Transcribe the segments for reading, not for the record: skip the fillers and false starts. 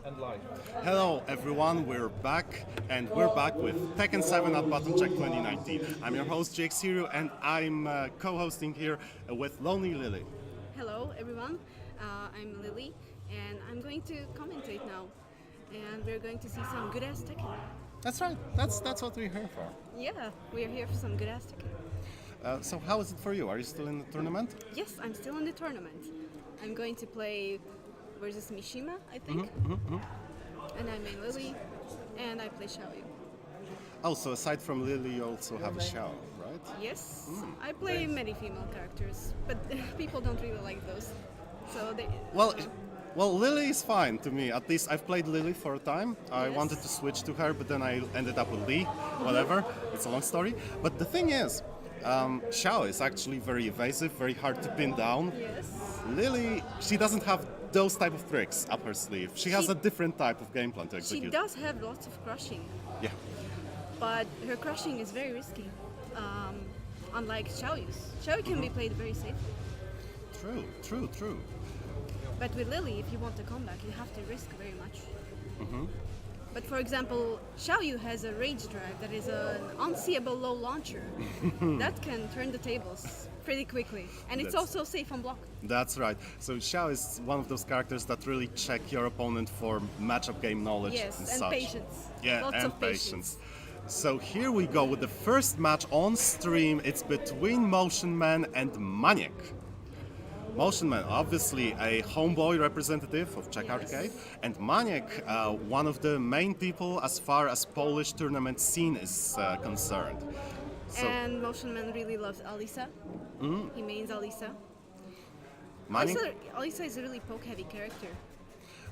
and live. Hello everyone, we're back and we're back with Tekken 7 at Button Check 2019. I'm your host Jake Siru and I'm co-hosting here with Lonely Lily. Hello everyone, I'm Lily and I'm going to commentate now and we're going to see some good ass Tekken. That's right, that's what we're here for. Yeah, we're here for some good ass Tekken. So how is it for you? Are you still in the tournament? Yes, I'm still in the tournament. I'm going to play versus Mishima, I think. And I'm main Lily and I play Xiaoyu. Oh, so aside from Lily you also have a Xiao, right? Yes, I play many female characters, but people don't really like those. So they... Well, Lily is fine to me. At least I've played Lily for a time. I Yes. wanted to switch to her, but then I ended up with Lee. Whatever, it's a long story. But the thing is, Xiao is actually very evasive, very hard to pin down. Yes. Lily, she doesn't have those type of tricks up her sleeve. She has a different type of game plan to She execute. does have lots of crushing, Yeah. but her crushing is very risky. Unlike Xiaoyu's. Xiaoyu can be played very safely. True. But with Lily, if you want a comeback, you have to risk very much. But for example, Xiaoyu has a rage drive that is an unseeable low launcher that can turn the tables pretty quickly. And it's That's- also safe on block. That's right. So Xiao is one of those characters that really check your opponent for matchup game knowledge Yes, and and such. patience. Yeah, Lots and of patience. So here we go with the first match on stream. It's between Motion Man and Maniac. Motion Man, obviously a homeboy representative of Czech Yes. Arcade, and Maniac, one of the main people as far as Polish tournament scene is concerned. So And Motion Man really loves Alisa. He mains Alisa. Maniac, Alisa is a really poke-heavy character.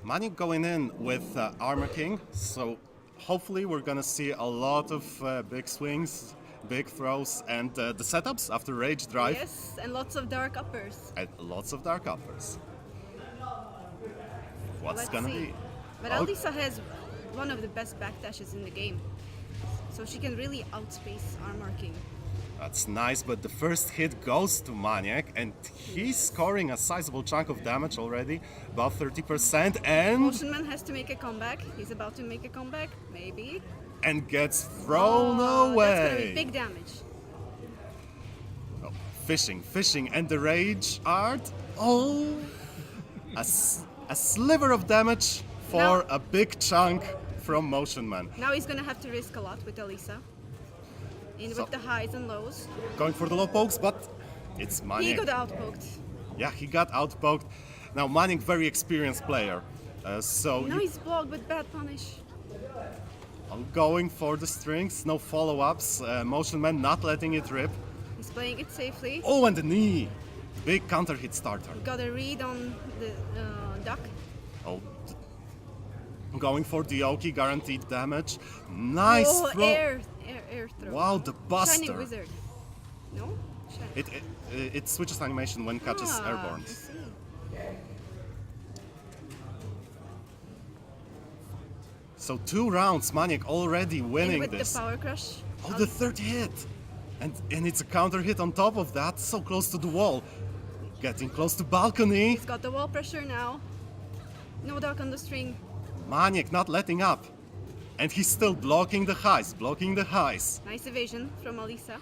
Maniac going in with Armor King, so hopefully we're gonna see a lot of big swings, big throws, and the setups after Rage Drive, Yes, and lots of dark uppers. and lots of dark uppers. What's Let's gonna see. be? But Oh. Alisa has one of the best backdashes in the game. So she can really outspace Armor King. That's nice, but the first hit goes to Maniac, and he's scoring a sizable chunk of damage already, about 30%, and Motion Man has to make a comeback. He's about to make a comeback, maybe. gets thrown away. That's gonna be big damage. Oh, fishing, and the rage art. Oh, a sliver of damage for Now- a big chunk from Motion Man. Now he's gonna have to risk a lot with Alisa. In So- with the highs and lows. Going for the low pokes, but it's He Maniac. got outpoked. Yeah, he got outpoked. Now Maniac, very experienced player, so Nice block, but bad punish. going for the strings, no follow-ups. Motion Man not letting it rip. He's playing it safely. Oh, and the knee, big counter hit starter. Got a read on the duck. Oh, going for the Oki, guaranteed damage. Nice Oh, throw. air throw. Wow, the buster. Shining Wizard. No? It switches animation when catches airborne. I see. So 2 rounds, Maniac already And winning with this. the power crush. Oh, the third hit! And it's a counter hit on top of that, so close to the wall. Getting close to balcony. He's got the wall pressure now. No duck on the string. Maniac not letting up. And he's still blocking the highs, Nice evasion from Alisa.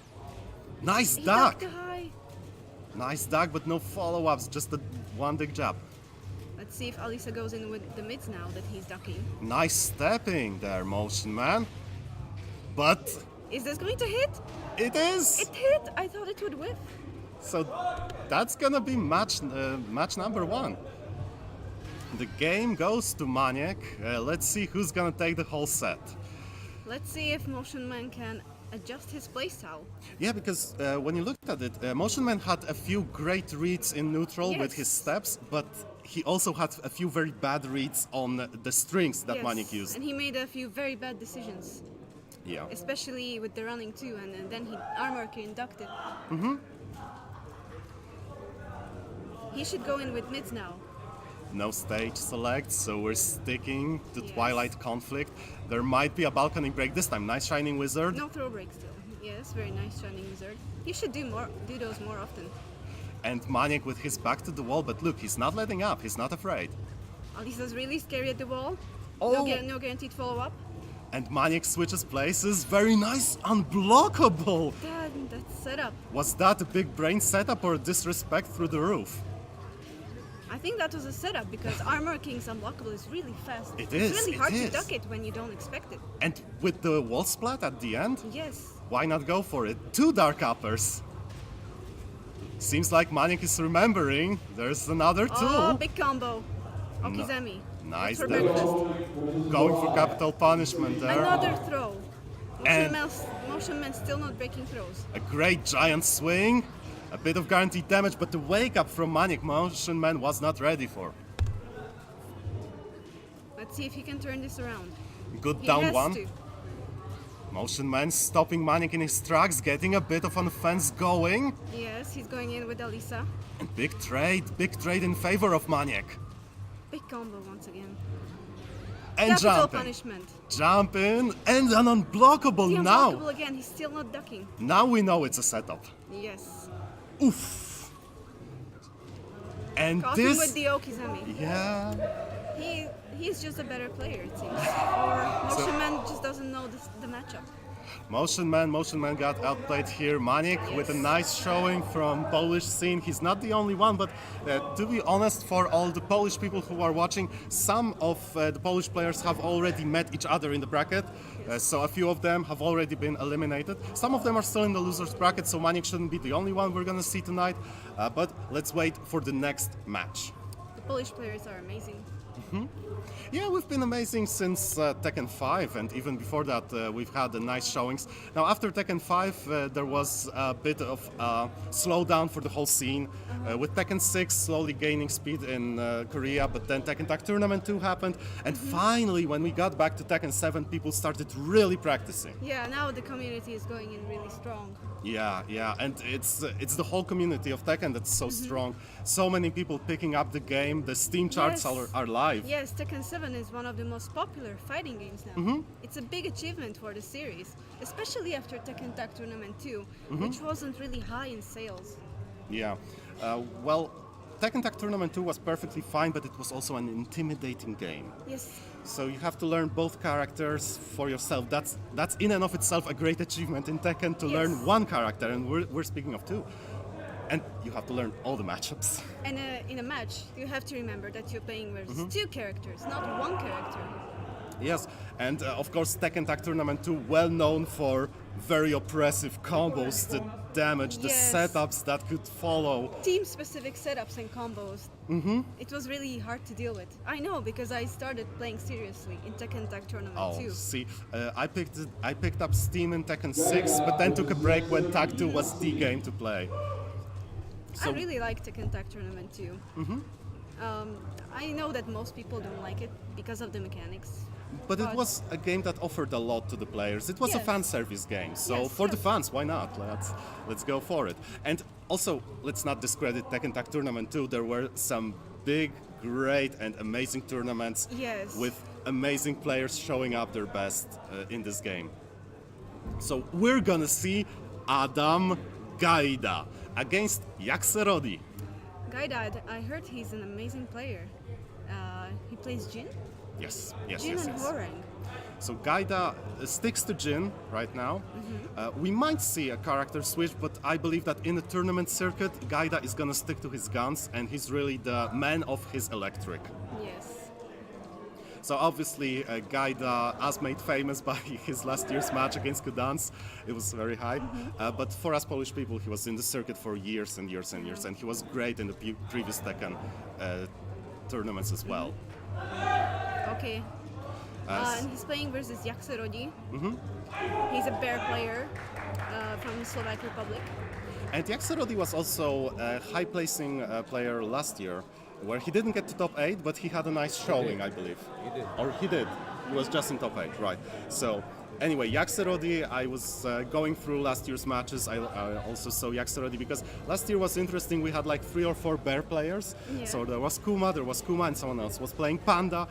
Nice He duck! ducked the high. Nice duck, but no follow-ups, just the one big jab. Let's see if Alisa goes in with the mids now that he's ducking. Nice stepping there, Motion Man. But Is this going to hit? it is! It hit! I thought it would whiff. So that's gonna be match number 1. The game goes to Maniac. Let's see who's gonna take the whole set. Let's see if Motion Man can adjust his playstyle. Yeah, because when you looked at it, Motion Man had a few great reads in neutral with his Yes. steps, but he also had a few very bad reads on the strings that Yes, Maniac used. and he made a few very bad decisions, Yeah. especially with the running too, and then he armor inducted. He should go in with mids now. No stage select, so we're sticking to Yes. Twilight Conflict. There might be a balcony break this time. Nice Shining Wizard. No throw break still. Yes, very nice Shining Wizard. He should do those more often. And Maniac with his back to the wall, but look, he's not letting up. He's not afraid. Alisa's really scary at the wall. Oh. No guaranteed follow-up. And Maniac switches places. Very nice, unblockable. That's setup. Was that a big brain setup or disrespect through the roof? I think that was a setup because Armor King's unblockable is really fast. It It's is, really it hard is. to duck it when you don't expect it. And with the wall splat at the end, Yes. why not go for it? 2 dark uppers. Seems like Maniac is remembering. There's another tool. Oh, big combo. Okizemi. Nice For damage. breakfast. Going for capital punishment there. Another throw. And- Motion Man still not breaking throws. A great giant swing. A bit of guaranteed damage, but the wake up from Maniac Motion Man was not ready for. Let's see if he can turn this around. Good He down has one. to. Motion Man stopping Maniac in his tracks, getting a bit of an offense going. Yes, he's going in with Alisa. And big trade in favor of Maniac. Big combo once again. And Capital jumping. punishment. Jump in, and an unblockable The now. unblockable again, he's still not ducking. Now we know it's a setup. Yes. Oof. And Caught him this, with the Okizemi. yeah, He's just a better player, it seems. Or Motion Man just doesn't know the matchup. Motion Man got outplayed here. Maniac with a nice showing from Polish scene. He's not the only one, but to be honest, for all the Polish people who are watching, some of the Polish players have already met each other in the bracket. So a few of them have already been eliminated. Some of them are still in the losers bracket, so Maniac shouldn't be the only one we're gonna see tonight. But let's wait for the next match. The Polish players are amazing. Yeah, we've been amazing since Tekken 5, and even before that we've had nice showings. Now after Tekken 5 there was a bit of slowdown for the whole scene, with Tekken 6 slowly gaining speed in Korea, but then Tekken Tag Tournament 2 happened, and finally when we got back to Tekken 7 people started really practicing. Yeah, now the community is going in really strong. Yeah, and it's the whole community of Tekken that's so strong. So many people picking up the game, the Steam charts Yes. are live. Yes, Tekken 7 is one of the most popular fighting games now. It's a big achievement for the series, especially after Tekken Tag Tournament 2, which wasn't really high in sales. Yeah. Well, Tekken Tag Tournament 2 was perfectly fine, but it was also an intimidating game. Yes, So you have to learn both characters for yourself. That's in and of itself a great achievement in Tekken to Yes. learn one character, and we're speaking of 2. And you have to learn all the matchups. and in a match, you have to remember that you're playing versus 2 characters, not 1 character. Yes, and of course Tekken Tag Tournament 2 well known for very oppressive combos, the damage, the Yes. setups that could follow. Team-specific setups and combos. It was really hard to deal with. I know because I started playing seriously in Tekken Tag Tournament Oh, 2. see, I picked up Steam in Tekken 6, but then took a break when Tag 2 was the game to play. I really like Tekken Tag Tournament 2. I know that most people don't like it because of the mechanics. But it was a game that offered a lot to the players. It was a Yes. fan service game, so Yes, for the yes. fans, why not? Let's go for it. And also, let's not discredit Tekken Tag Tournament 2. There were some big, great, and amazing tournaments Yes. with amazing players showing up their best in this game. So we're gonna see Adam Gaida against Yaxerodi. Gaidad, I heard he's an amazing player. He plays Jin? Yes. Jin and Horang. So Gaida sticks to Jin right now. We might see a character switch, but I believe that in the tournament circuit, Gaida is gonna stick to his guns, and he's really the man of his electric. Yes. So obviously, Gaida, as made famous by his last year's match against Gdansk, it was very hype. But for us Polish people, he was in the circuit for years and years and years, and he was great in the previous Tekken tournaments as well. Okay. And he's playing versus Yaxerodi. He's a bear player from the Slovak Republic. And Yaxerodi was also a high-placing player last year, where he didn't get to top 8, but he had a nice showing, I believe. He did. Or he did. He was just in top 8, right. So, anyway, Yaxerodi, I was going through last year's matches. I also saw Yaxerodi because last year was interesting. We had like 3 or 4 bear players. Yeah. So there was Kuma, and someone else was playing Panda.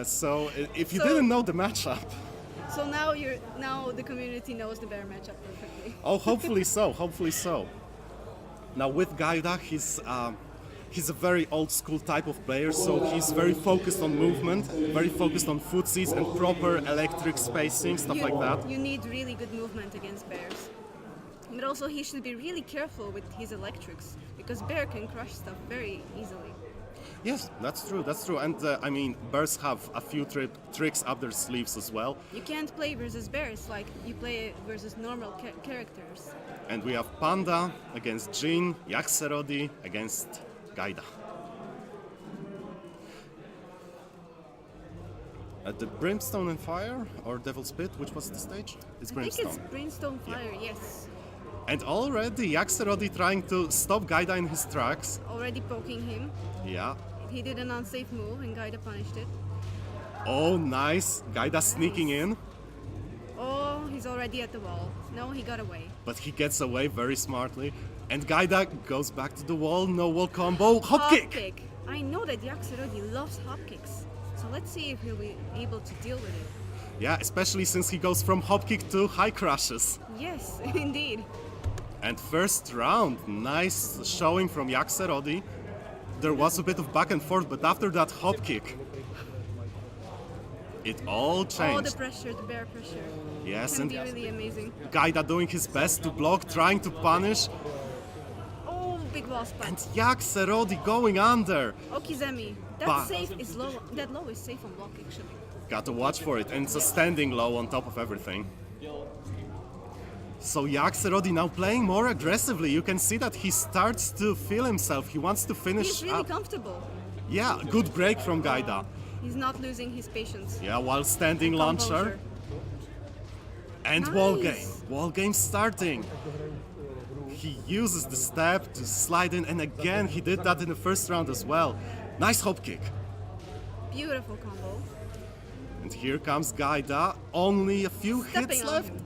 So if you So- didn't know the matchup, So now the community knows the bear matchup perfectly. oh, hopefully so. Now with Gaida, He's a very old school type of player, so he's very focused on movement, very focused on footsies and proper electric spacing, stuff like that. You need really good movement against bears. But also he should be really careful with his electrics, because bear can crush stuff very easily. Yes, that's true. And I mean, bears have a few tricks up their sleeves as well. You can't play versus bears like you play versus normal characters. And we have Panda against Jin, Yaxerodi against Gaida. At the Brimstone and Fire or Devil's Pit, which was the stage? It's I Brimstone. think it's Brimstone Fire, yes. And already Yaxerodi trying to stop Gaida in his tracks. Already poking him. Yeah. He did an unsafe move and Gaida punished it. Oh, nice. Gaida sneaking in. Oh, he's already at the wall. No, he got away. But he gets away very smartly. And Gaida goes back to the wall. No wall combo. Hop kick. I know that Yaxerodi loves hop kicks. So let's see if he'll be able to deal with it. Yeah, especially since he goes from hop kick to high crushes. Yes, indeed. And first round, nice showing from Yaxerodi. There was a bit of back and forth, but after that hop kick, it all changed. Oh, the pressure, the bear pressure. Yes, Can and be really amazing. Gaida doing his best to block, trying to punish, Oh, big wall spot. and Yaxerodi going under. Okizemi. Ba- That safe is low. That low is safe on block actually. Got to watch for it, and it's a standing low on top of everything. So Yaxerodi now playing more aggressively. You can see that he starts to feel himself. He wants to finish He's really up. comfortable. Yeah, good break from Gaida. He's not losing his patience. Yeah, while standing launcher. Composure. And Nice. wall game starting. He uses the step to slide in, and again he did that in the first round as well. Nice hop kick. Beautiful combo. And here comes Gaida. Only a few Stepping hits on left. him.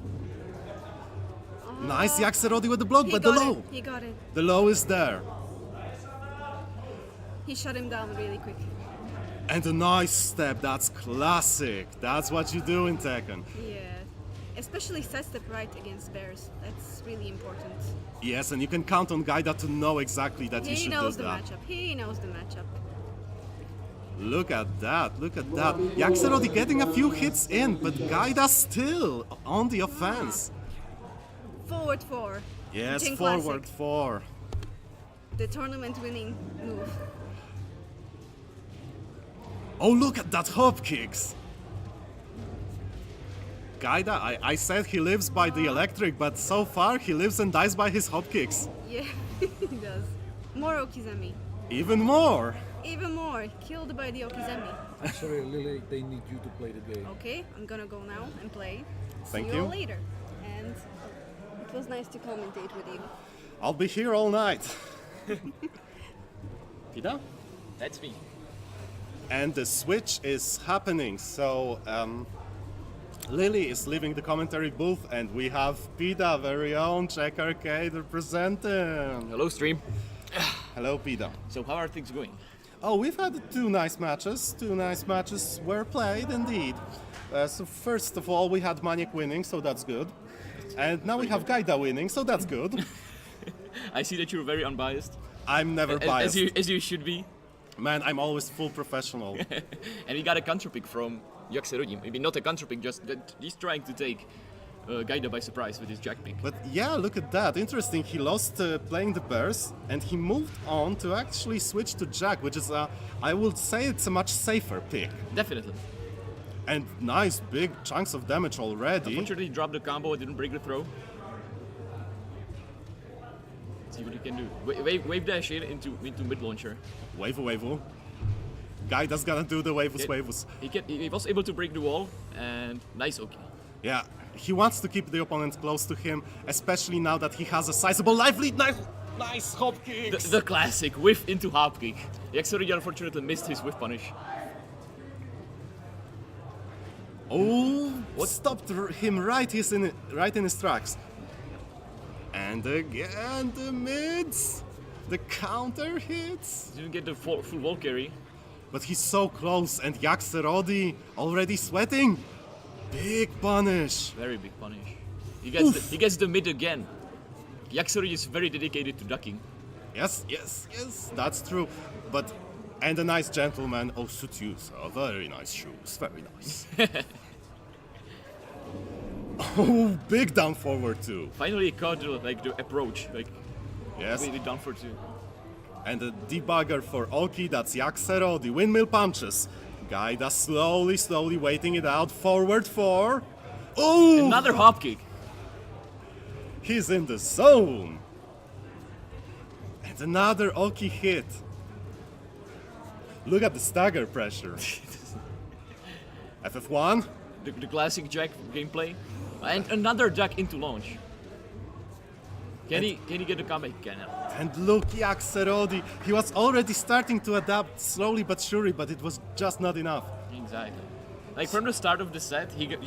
Nice Yaxerodi with the block, He but the got low. it. He got it. The low is there. He shut him down really quick. And a nice step. That's classic. That's what you do in Tekken. Yeah. Especially set step right against bears. That's really important. Yes, and you can count on Gaida to know exactly that he He should do knows the that. matchup. He knows the matchup. Look at that, look at that. Yaxerodi getting a few hits in, but Gaida still on the offense. Forward 4. Yes, Jin forward classic. 4. The tournament winning move. Oh, look at that hop kicks. Gaida, I said he lives by the electric, but so far he lives and dies by his hop kicks. Yeah, he does. More Okizemi. Even more. Even more. Killed by the Okizemi. Sorry, Lily, they need you to play the game. Okay, I'm gonna go now and play. Thank See you. you all later. And it was nice to commentate with you. I'll be here all night. Pida? That's me. And the switch is happening, so Lily is leaving the commentary booth and we have Pida, very own Czech Arcade representing. Hello, stream. Hello, Pida. So, how are things going? Oh, we've had two nice matches. Two nice matches were played indeed. So first of all, we had Maniac winning, so that's good. And now we have Gaida winning, so that's good. I see that you're very unbiased. I'm never biased. As you should be. Man, I'm always full professional. And he got a counter pick from Yaxerodi. Maybe not a counter pick, just that he's trying to take Gaida by surprise with his jack pick. But yeah, look at that. Interesting. He lost playing the bears and he moved on to actually switch to jack, which is, I would say it's a much safer pick. Definitely. And nice big chunks of damage already. Unfortunately, he dropped the combo, it didn't break the throw. See what he can do. Wave dash in into mid launcher. Waifu. Gaida's gonna do the waivus. He was able to break the wall, and nice okay. Yeah, he wants to keep the opponent close to him, especially now that he has a sizable life lead. Nice hop kicks. The classic whiff into hop kick. Yaxerodi unfortunately missed his whiff punish. Oh, what stopped him right in his tracks. And again the mids, the counter hits. Didn't get the full wall carry. But he's so close, and Yaxerodi already sweating. Big punish. Very big punish. He gets the mid again. Yaxerodi is very dedicated to ducking. Yes, that's true. But and a nice gentleman oh suits you. So very nice shoes, very nice. Oh, big down forward too. Finally caught the approach, Yes. really down for two. And the debugger for Oki, that's Yaxero, the windmill punches. Gaida slowly waiting it out. Forward 4. Oh! Another hop kick. He's in the zone. And another Oki hit. Look at the stagger pressure. FF1. The classic Jack gameplay. And another Jack into launch. Can he get a comeback? He can. And look, Yaxerodi. He was already starting to adapt slowly but surely, but it was just not enough. Exactly. Like from the start of the set, he got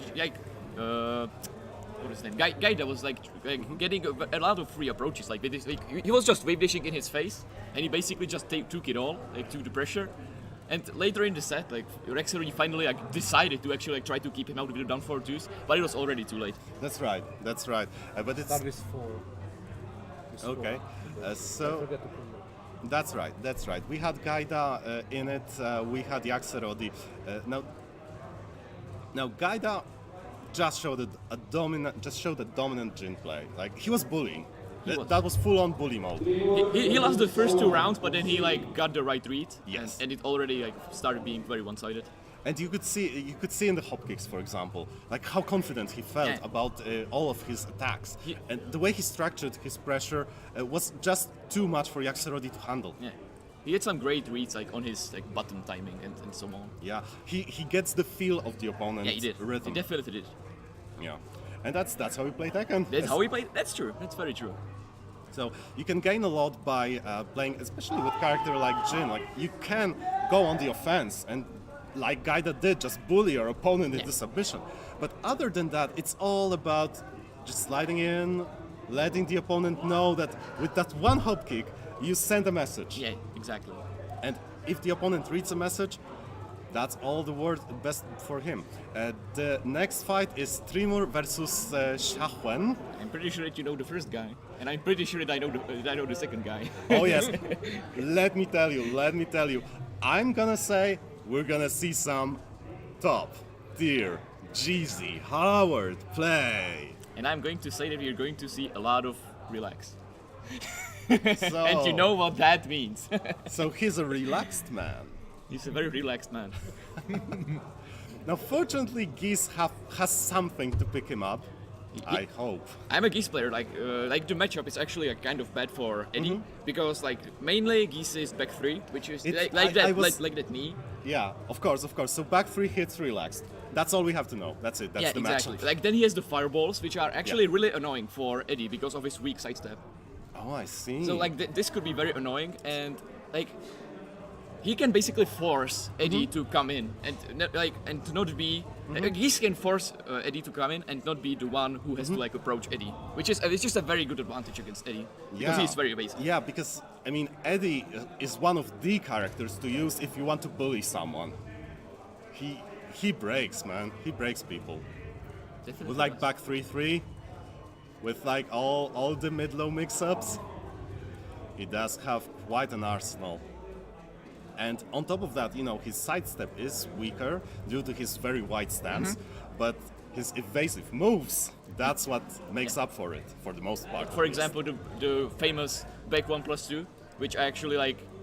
what is his name? Gaida was getting a lot of free approaches. Like, with this, he was just wave dashing in his face, and he basically just took it all, took the pressure. And later in the set, Rexer finally decided to actually try to keep him out with the down 4-2s, but it was already too late. That's right. But it's That is 4. okay. I So forget to put that's right. We had Gaida in it. We had Yaxerodi. Now Gaida just showed a dominant Jin play. Like he was bullying. That was full-on bully mode. He lost the first 2 rounds, but then he got the right read. Yes. And it already started being very one-sided. And you could see in the hop kicks, for example, like how confident he felt Yeah. about all of his attacks, He- and the way he structured his pressure was just too much for Yaxerodi to handle. Yeah. He had some great reads on his button timing and so on. Yeah, he gets the feel of the opponent's Yeah, he did. rhythm. He definitely did. Yeah, and that's how we play Tekken. That's how he played. That's true. That's very true. So you can gain a lot by playing, especially with character like Jin. Like you can go on the offense and, like Gaida did, just bully your opponent into submission. But other than that, it's all about just sliding in, letting the opponent know that with that one hop kick, you send a message. Yeah, exactly. And if the opponent reads a message, that's all the word best for him. The next fight is Trimur versus Shahwen. I'm pretty sure that you know the first guy, and I'm pretty sure that I know the second guy. Oh yes, let me tell you, I'm gonna say we're gonna see some top tier GZ Howard play. And I'm going to say that we're going to see a lot of relax. So, And you know what that means. so he's a relaxed man. He's a very relaxed man. Now, fortunately, Geese has something to pick him up. I hope. I'm a Geese player. The matchup is actually kind of bad for Eddie because mainly Geese is back 3, which is like that knee. Yeah, of course. So back 3 hits relaxed. That's all we have to know. That's it. That's Yeah, the exactly. matchup. Then he has the fireballs, which are actually really annoying for Eddie because of his weak sidestep. Oh, I see. So this could be very annoying, and he can basically force Eddie to come in and to not be. Geese can force Eddie to come in and not be the one who has to approach Eddie, which is it's just a very good advantage against Eddie because he's very evasive. Yeah, because I mean Eddie is one of the characters to use if you want to bully someone. He breaks, man. He breaks people. Definitely With does. back 3-3, with all the mid-low mix-ups, he does have quite an arsenal. And on top of that, his sidestep is weaker due to his very wide stance, but his evasive moves, that's what makes up for it, for the most part. For example, the famous back 1+2, which I actually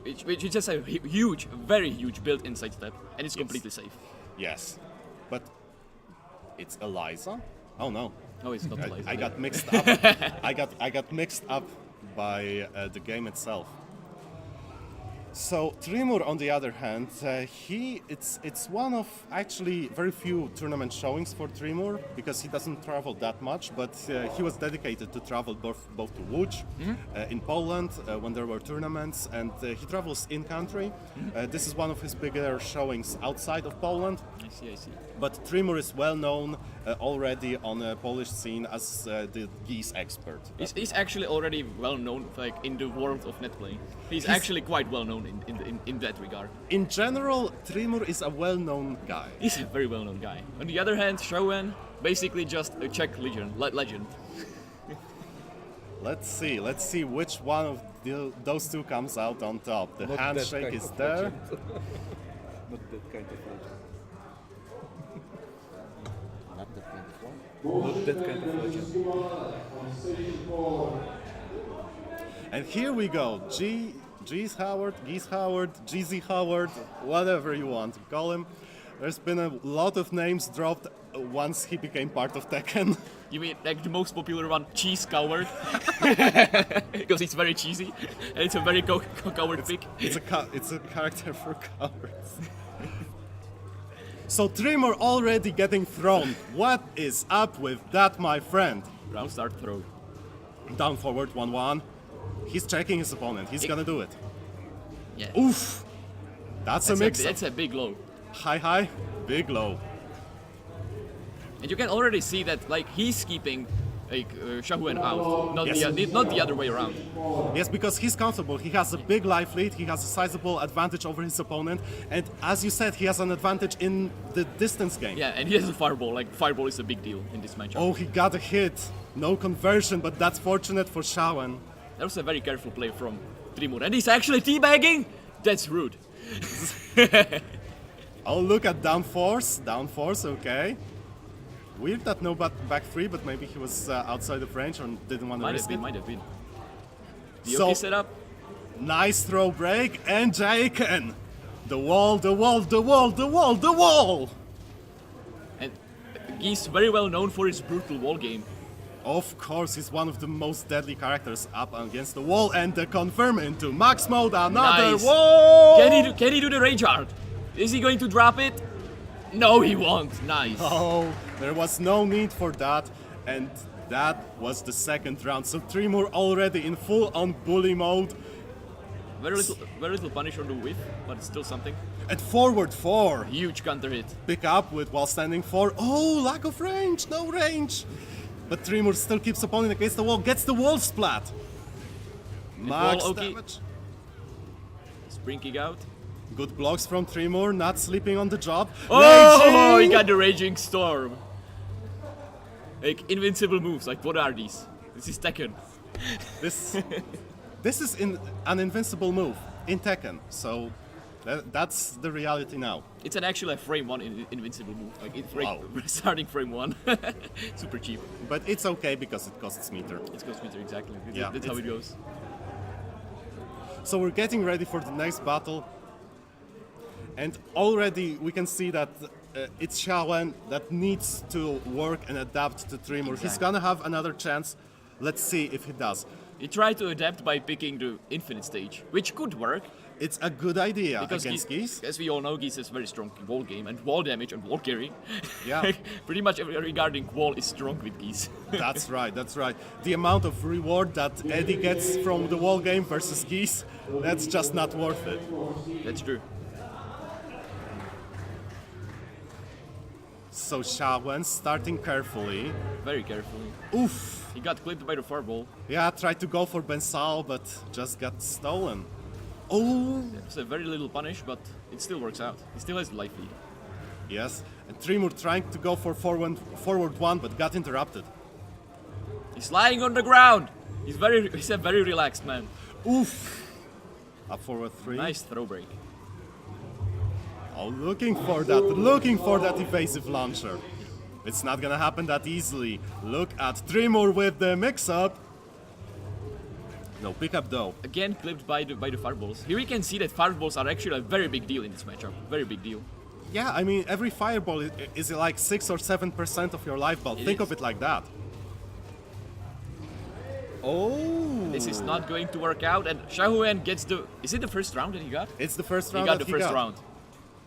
which is just a huge, very huge built-in sidestep, and it's completely safe. Yes, but it's Eliza? Oh no. No, it's not like I got mixed up. I got mixed up by the game itself. So Trimur, on the other hand, it's one of actually very few tournament showings for Trimur because he doesn't travel that much, but he was dedicated to travel both to Łódź in Poland when there were tournaments, and he travels in country. This is one of his bigger showings outside of Poland. I see. But Trimur is well known already on the Polish scene as the geese expert. He's actually already well known in the world of netplay. He's actually quite well known in that regard. In general, Trimur is a well-known guy. He's a very well known guy. On the other hand, Showen basically just a Czech legend. Let's see which one of those two comes out on top. The Not that handshake kind is of there. legend. Not that kind of legend. Not that kind of one. Not that kind of legend. And here we go. Geese Howard, GZ Howard, whatever you want to call him. There's been a lot of names dropped once he became part of Tekken. You mean like the most popular one, Cheese Coward? Because it's very cheesy and it's a very coward pick. It's a character for cowards. So Tremor already getting thrown. What is up with that, my friend? Round start throw. Down forward 1-1. He's checking his opponent. He's gonna do it. Yeah. Oof! That's a mix. That's a big low. High, big low. And you can already see that like he's keeping like Xiaohuan out, not Yes. not the other way around. Yes, because he's comfortable. He has a big life lead. He has a sizable advantage over his opponent. And as you said, he has an advantage in the distance game. Yeah, and he has a fireball. Like fireball is a big deal in this matchup. Oh, he got a hit. No conversion, but that's fortunate for Xiaohuan. That was a very careful play from Trimur. And he's actually teabagging? That's rude. Oh, look at down force. Down force, okay. Weird that no back three, but maybe he was outside of range or didn't want to risk it. Might have been. The So- OK setup. Nice throw break and Jaiken. The wall. And he's very well known for his brutal wall game. Of course, he's one of the most deadly characters up against the wall, and the confirm into max mode, another Nice. wall! Can he do the rage art? Is he going to drop it? No, he won't. Nice. Oh, there was no need for that, and that was the second round. So Tremor already in full-on bully mode, Very little punish on the whiff, but it's still something. and forward 4. Huge counter hit. Pick up with while standing 4. Oh, lack of range, no range. But Tremor still keeps opponent against the wall, gets the wall splat. Max wall, okay. damage. Sprinking out. Good blocks from Tremor, not sleeping on the job. Oh, he Raging! got the Raging Storm. Like invincible moves. Like what are these? This is Tekken. This is an invincible move in Tekken, so that's the reality now. It's actually a frame 1 invincible move. Like Wow. starting frame 1. Super cheap. But it's okay because it costs meter. It's Ghost Meter exactly. Yeah, That's how it goes. So we're getting ready for the next battle. And already we can see that it's Xiaohuan that needs to work and adapt to Tremor. He's Exactly. gonna have another chance. Let's see if he does. He tried to adapt by picking the infinite stage, which could work. It's a good idea Because against Geese. as we all know, Geese is very strong in wall game and wall damage and wall carry. Yeah. Pretty much regarding wall is strong with Geese. That's right, that's right. The amount of reward that Eddie gets from the wall game versus Geese, that's just not worth it. That's true. So Xiaohuan starting carefully. Very carefully. Oof. He got clipped by the fireball. Yeah, tried to go for Bensal, but just got stolen. Oh, It's a very little punish, but it still works out. He still has life lead. yes. And Tremor trying to go for forward 1, but got interrupted. He's lying on the ground. He's a very relaxed man. Oof. Up forward 3. Nice throw break. Oh, looking for that evasive launcher. It's not gonna happen that easily. Look at Tremor with the mix-up. No pickup though. Again clipped by the fireballs. Here we can see that fireballs are actually a very big deal in this matchup. Very big deal. Yeah, I mean, every fireball is like 6 or 7% of your life ball. Think is. of it like that. Oh! This is not going to work out, and Xiaohuan gets the. Is it the first round that he got? It's the first He round got that the first round.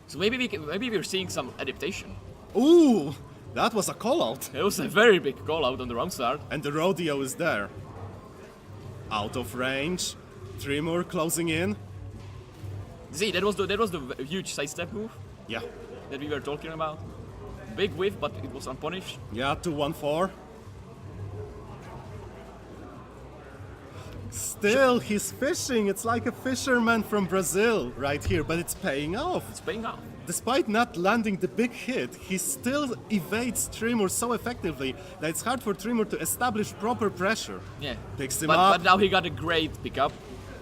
So maybe we're seeing some adaptation. Ooh! That was a call-out. It was a very big call out on the round start. And the rodeo is there. Out of range. Tremor closing in. See, that was the huge sidestep move Yeah. that we were talking about. Big whiff, but it was unpunished. Yeah, 2-1-4. Still, he's fishing. It's like a fisherman from Brazil right here, but it's paying off. It's paying off. despite not landing the big hit, he still evades Tremor so effectively that it's hard for Tremor to establish proper pressure. Yeah. Picks him but, up. But now he got a great pickup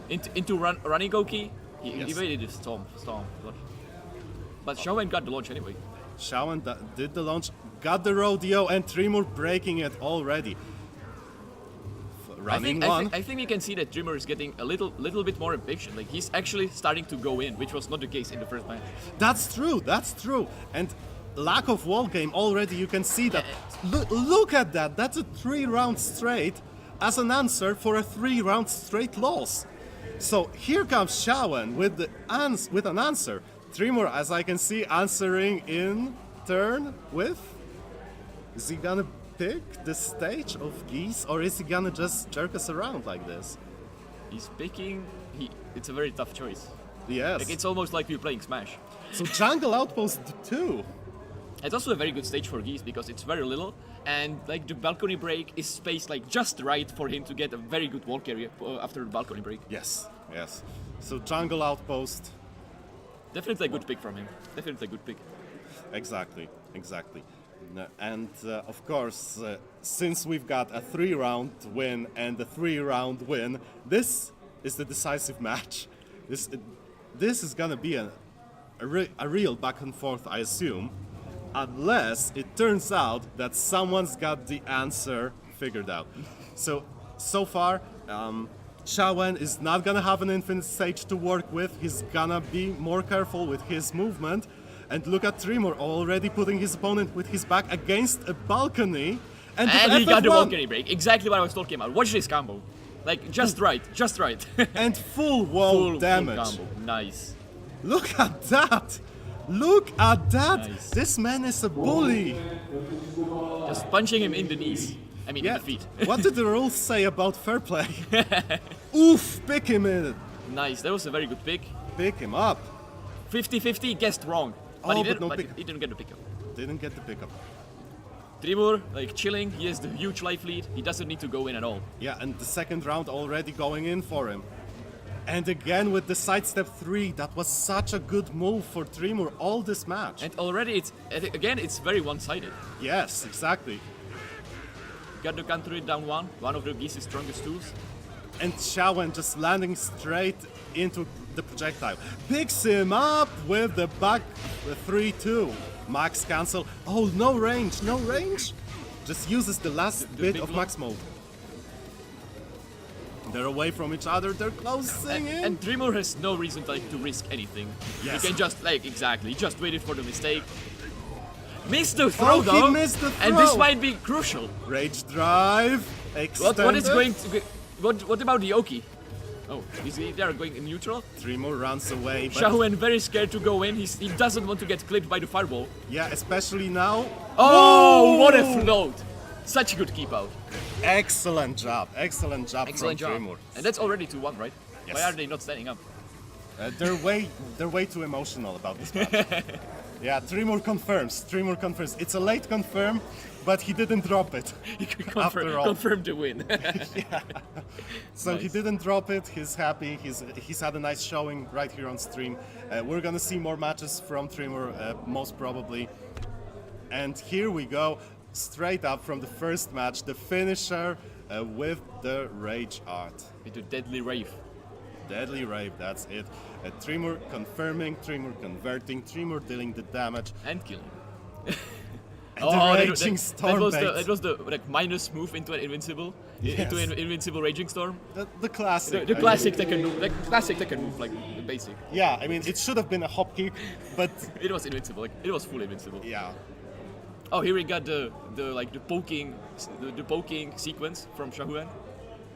into running Goki. He Yes. evaded the storm. But Showen got the launch anyway. Shawan did the launch, got the rodeo, and Tremor breaking it already. Running one. I think you can see that Dreamer is getting a little bit more impatient. Like he's actually starting to go in, which was not the case in the first match. That's true. And lack of wall game already, you can see that. Look at that. That's a 3-round straight as an answer for a 3-round straight loss. So here comes Shawan with an answer. Tremor, as I can see, answering in turn with. Is he gonna pick the stage of Geese, or is he gonna just jerk us around like this? He's picking. It's a very tough choice. Yes. Like it's almost like we're playing Smash. So Jungle Outpost 2. It's also a very good stage for Geese because it's very little, and like the balcony break is spaced like just right for him to get a very good wall carry after the balcony break. Yes. So Jungle Outpost. Definitely a good pick from him. Definitely a good pick. Exactly. And of course, since we've got a 3-round win and a 3-round win, this is the decisive match. This is gonna be a real back and forth, I assume, unless it turns out that someone's got the answer figured out. So far, Shawan is not gonna have an infinite stage to work with. He's gonna be more careful with his movement. And look at Tremor already putting his opponent with his back against a balcony. And he got the balcony break. Exactly what I was talking about. Watch this combo. Like, just right. And full wall damage. Full combo. Nice. Look at that. Nice. This man is a bully. Just punching him in the knees. I mean, in the feet. What did the rules say about fair play? Oof, pick him in. Nice. That was a very good pick. Pick him up. 50-50, guessed wrong. But, Oh, he, but didn't, no but pick. he didn't get the pickup. Didn't get the pickup. Tremor, like chilling, he has the huge life lead, he doesn't need to go in at all. Yeah, and the second round already going in for him. And again with the sidestep 3, that was such a good move for Tremor all this match. And already it's very one-sided. Yes, exactly. Got the counter down one of the Geese's strongest tools. And Shawan just landing straight into the projectile. Picks him up with the back 3-2. Max cancel. Oh, no range. Just uses the last bit big of blow. max mode. They're away from each other, they're closing in. And Tremor has no reason to risk anything. Yes. He can just, just waited for the mistake. Missed the throw Oh, he though! missed the And this throw. might be crucial. Rage drive. Extended. What about the Oki? Oh, they are going in neutral. Tremor runs away. But Shahuan very scared to go in. He doesn't want to get clipped by the fireball. yeah, especially now. Oh, what a float! Such a good keep out. Excellent job Excellent from job. Tremor. And that's already 2-1, right? Yes. Why are they not standing up? They're way too emotional about this match. Yeah, Tremor confirms. It's a late confirm, but he didn't drop it. After all. Confirm the win. So Nice. he didn't drop it. He's happy. He's had a nice showing right here on stream. We're gonna see more matches from Tremor, most probably. And here we go, straight up from the first match, the finisher with the Rage Art. Into Deadly Rave. Deadly Rave, that's it. Tremor confirming, Tremor converting, Tremor dealing the damage. And killing. And the Raging Storm that was the like minus move into an invincible. Yes. Into an invincible Raging Storm. The classic. The I classic mean, Tekken move. Like classic Tekken move, like the basic. Yeah, I mean, it should have been a hop kick, but It was invincible. Like it was full invincible. yeah. Oh, here we got the poking sequence from Shahuan.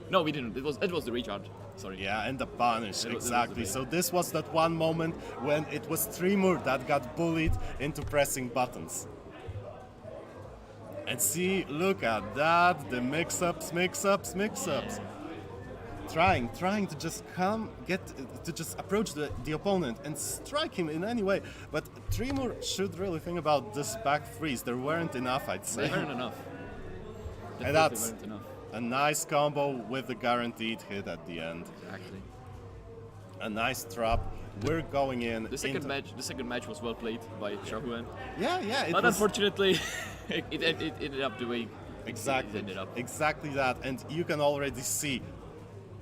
No, we didn't. It was the recharge. Sorry. Yeah, and the punish, That was exactly. the So this was that one moment when it was Tremor that got bullied into pressing buttons. And see, look at that, the mix-ups. Trying to just just approach the opponent and strike him in any way. But Tremor should really think about this back freeze. There weren't enough, I'd say. They weren't enough. And Definitely that's weren't enough. a nice combo with the guaranteed hit at the end. Exactly. A nice trap we're going in. The second match was well played by Shahuan. Yeah. But unfortunately, it ended up the way exactly, it ended up. exactly that, and you can already see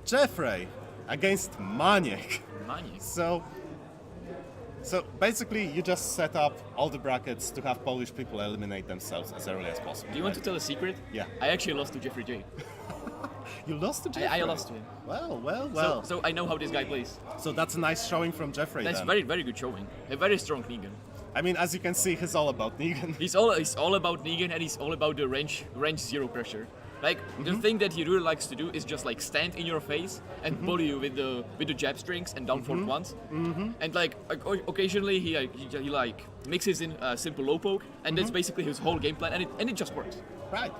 Jeffrey against Maniek. Maniek. So basically, you just set up all the brackets to have Polish people eliminate themselves as early as possible. Do you want to tell a secret? Yeah. I actually lost to Jeffrey J. You lost to Jeffrey? I lost to him. Well. So I know how this guy plays. So that's a nice showing from Jeffrey. That's then. very, very good showing. A very strong Negan. I mean, as you can see, he's all about Negan. He's all about Negan, and he's all about the range zero pressure. Like the thing that he really likes to do is just like stand in your face and bully you with the jab strings and down forward ones. And like occasionally he like mixes in a simple low poke, and that's basically his whole game plan, and it just works. Right.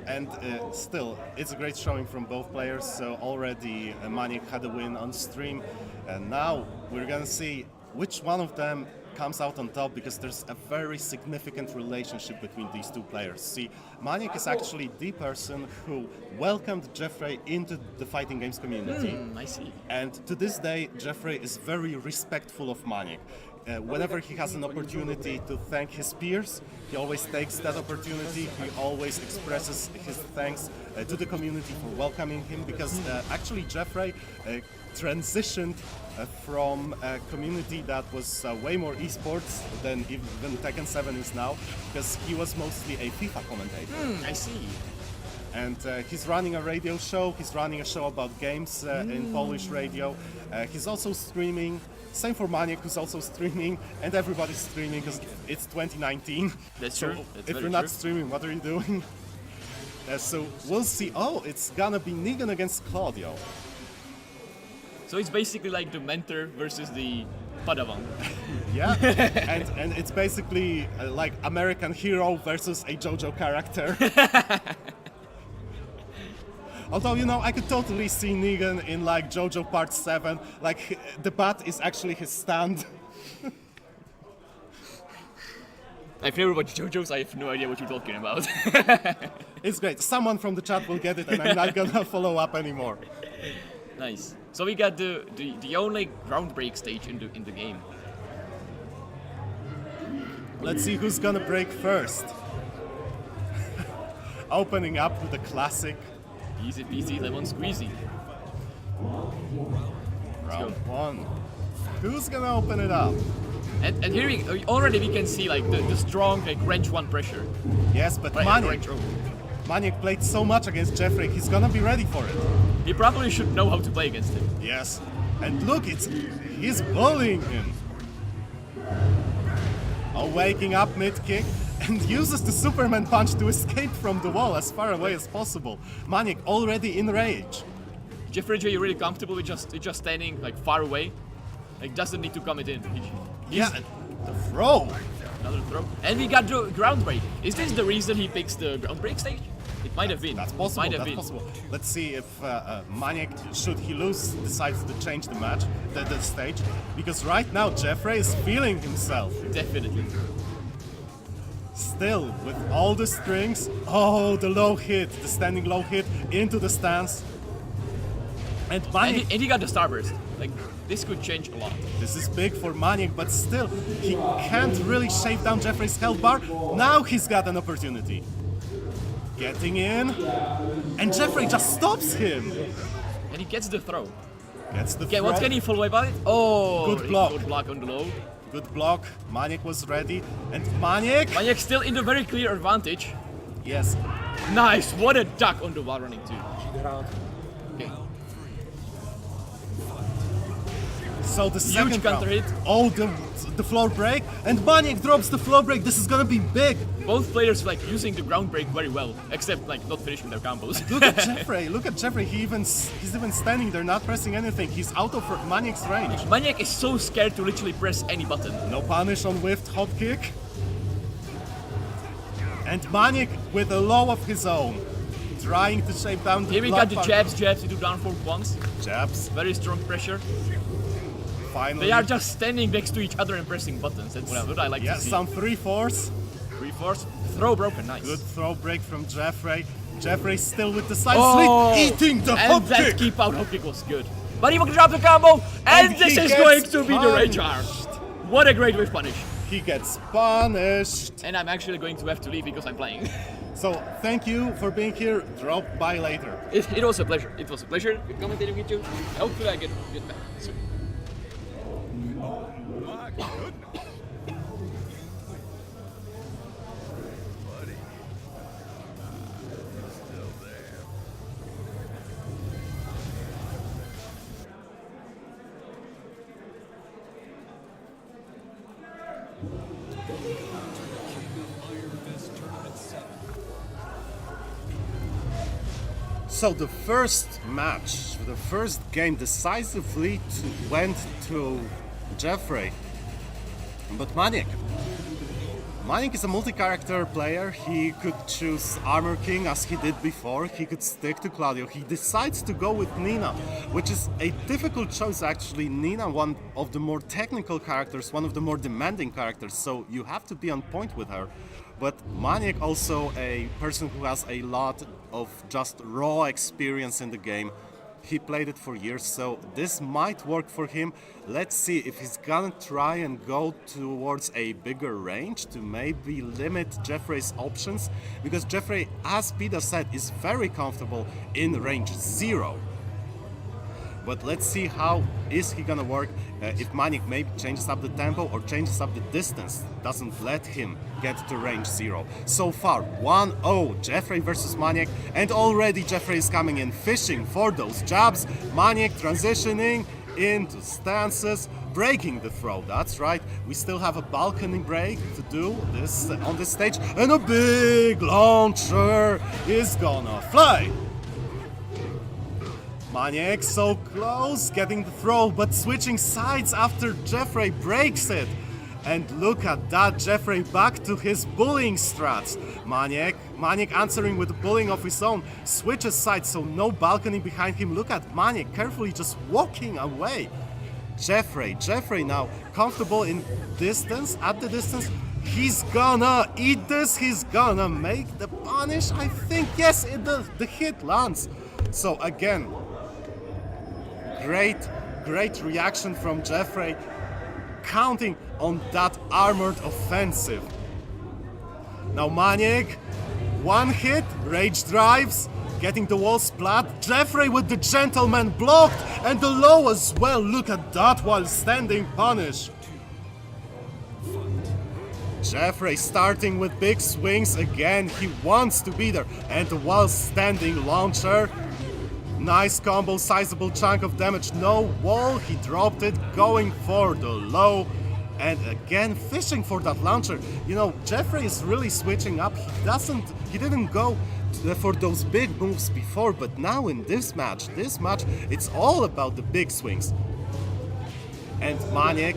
And still, it's a great showing from both players. So already Maniek had a win on stream, and now we're gonna see which one of them comes out on top, because there's a very significant relationship between these two players. See, Maniek is actually the person who welcomed Jeffrey into the fighting games community. I see. And to this day, Jeffrey is very respectful of Maniek. Whenever he has an opportunity to thank his peers, he always takes that opportunity. He always expresses his thanks to the community for welcoming him, because actually Jeffrey transitioned from a community that was way more esports than even Tekken 7 is now, because he was mostly a FIFA commentator. I see. And he's running a radio show, he's running a show about games in Polish radio. He's also streaming. Same for Maniek, who's also streaming, and everybody's streaming because it's 2019. That's so true. That's if very you're not true. streaming, what are you doing? So we'll see. Oh, it's gonna be Negan against Claudio. So it's basically like the mentor versus the Padawan. Yeah, and it's basically like American hero versus a JoJo character. Although, you know, I could totally see Negan in like JoJo Part 7, like the bat is actually his stand. I've never watched JoJo's, I have no idea what you're talking about. It's great. Someone from the chat will get it, and I'm not gonna follow up anymore. Nice. So we got the only ground break stage in the game. Let's see who's gonna break first. Opening up with the classic Easy peasy lemon squeezy. round one. Who's gonna open it up? And here already we can see like the strong like range one pressure. Yes, but Right, Maniek. Maniek played so much against Jeffrey, he's gonna be ready for it. He probably should know how to play against him. Yes. And look, he's bullying him. Oh, waking up mid-kick, and uses the Superman punch to escape from the wall as far away as possible. Maniek already in rage. Jeffrey J really comfortable with just standing like far away. Like doesn't need to come it in. Yeah, and the throw. Another throw. And we got the ground break. Is this the reason he picks the ground break stage? It might have been. That's possible, Might have that's been. possible. Let's see if Maniek, should he lose, decides to change the match, the stage. Because right now, Jeffrey is feeling himself. Definitely. Still, with all the strings, oh, the low hit, the standing low hit into the stance. And Maniek, And he got the starburst. Like this could change a lot. this is big for Maniek, but still, he can't really shave down Jeffrey's health bar. Now he's got an opportunity. Getting in, and Jeffrey just stops him. And he gets the throw. Gets the Okay, what throw. can he follow about it? Oh, Good block. Good block on the low. Good block. Maniek was ready, and Maniek. Maniek still in the very clear advantage. Yes. Nice, what a duck on the wall running too. Okay. So the second counter round. hit. Oh, the floor break, and Maniek drops the floor break. This is gonna be big. Both players like using the ground break very well, except like not finishing their combos. Look at Jeffrey. Look at Jeffrey. He's even standing there, not pressing anything. He's out of Maniek's range. Maniek is so scared to literally press any button. No punish on whiffed hop kick. And Maniek with a low of his own, trying to shape down the Here we block got the part. jabs into down forward once. Jabs. Very strong pressure. Finally. They are just standing next to each other and pressing buttons. That's what I like Yeah, to see. some 3-4s. 3-4. Throw broken, nice. Good throw break from Jeffrey. Jeffrey still with the side Oh, sweep, eating the and hop that kick. keep out hop kick was good. But he will drop the combo, and this he is gets going to be the rage punished. arm. What a great whiff punish. He gets punished. And I'm actually going to have to leave because I'm playing. So thank you for being here. Drop by later. It was a pleasure. It was a pleasure commentating with you. Hopefully I get back soon. So the first match, the first game decisively went to Jeffrey. But Manic is a multi-character player. He could choose Armor King as he did before. He could stick to Claudio. He decides to go with Nina, which is a difficult choice actually. Nina, one of the more technical characters, one of the more demanding characters, so you have to be on point with her. But Manic also a person who has a lot of just raw experience in the game. He played it for years, so this might work for him. Let's see if he's gonna try and go towards a bigger range to maybe limit Jeffrey's options, because Jeffrey, as Peter said, is very comfortable in range 0. But let's see how is he gonna work if Manic maybe changes up the tempo or changes up the distance, doesn't let him get to range 0. So far, 1-0, Jeffrey versus Manic, and already Jeffrey is coming in, fishing for those jabs. Manic transitioning into stances, breaking the throw, that's right. We still have a balcony break to do this on this stage, and a big launcher is gonna fly. Manic so close, getting the throw, but switching sides after Jeffrey breaks it. And look at that, Jeffrey back to his bullying strats. Manic answering with bullying of his own, switches sides so no balcony behind him. Look at Manic carefully just walking away. Jeffrey now comfortable in distance, at the distance. He's gonna eat this, he's gonna make the punish, I think. Yes, the hit lands. So again, great reaction from Jeffrey, counting on that armored offensive. Now Manic, one hit, rage drives, getting the wall splat. Jeffrey with the gentleman blocked, and the low as well. Look at that while standing punish. Jeffrey starting with big swings again, he wants to be there, and the while standing launcher. Nice combo, sizable chunk of damage, no wall, he dropped it, going for the low, and again fishing for that launcher. You know, Jeffrey is really switching up. He didn't go for those big moves before, but now in this match, it's all about the big swings. And Manic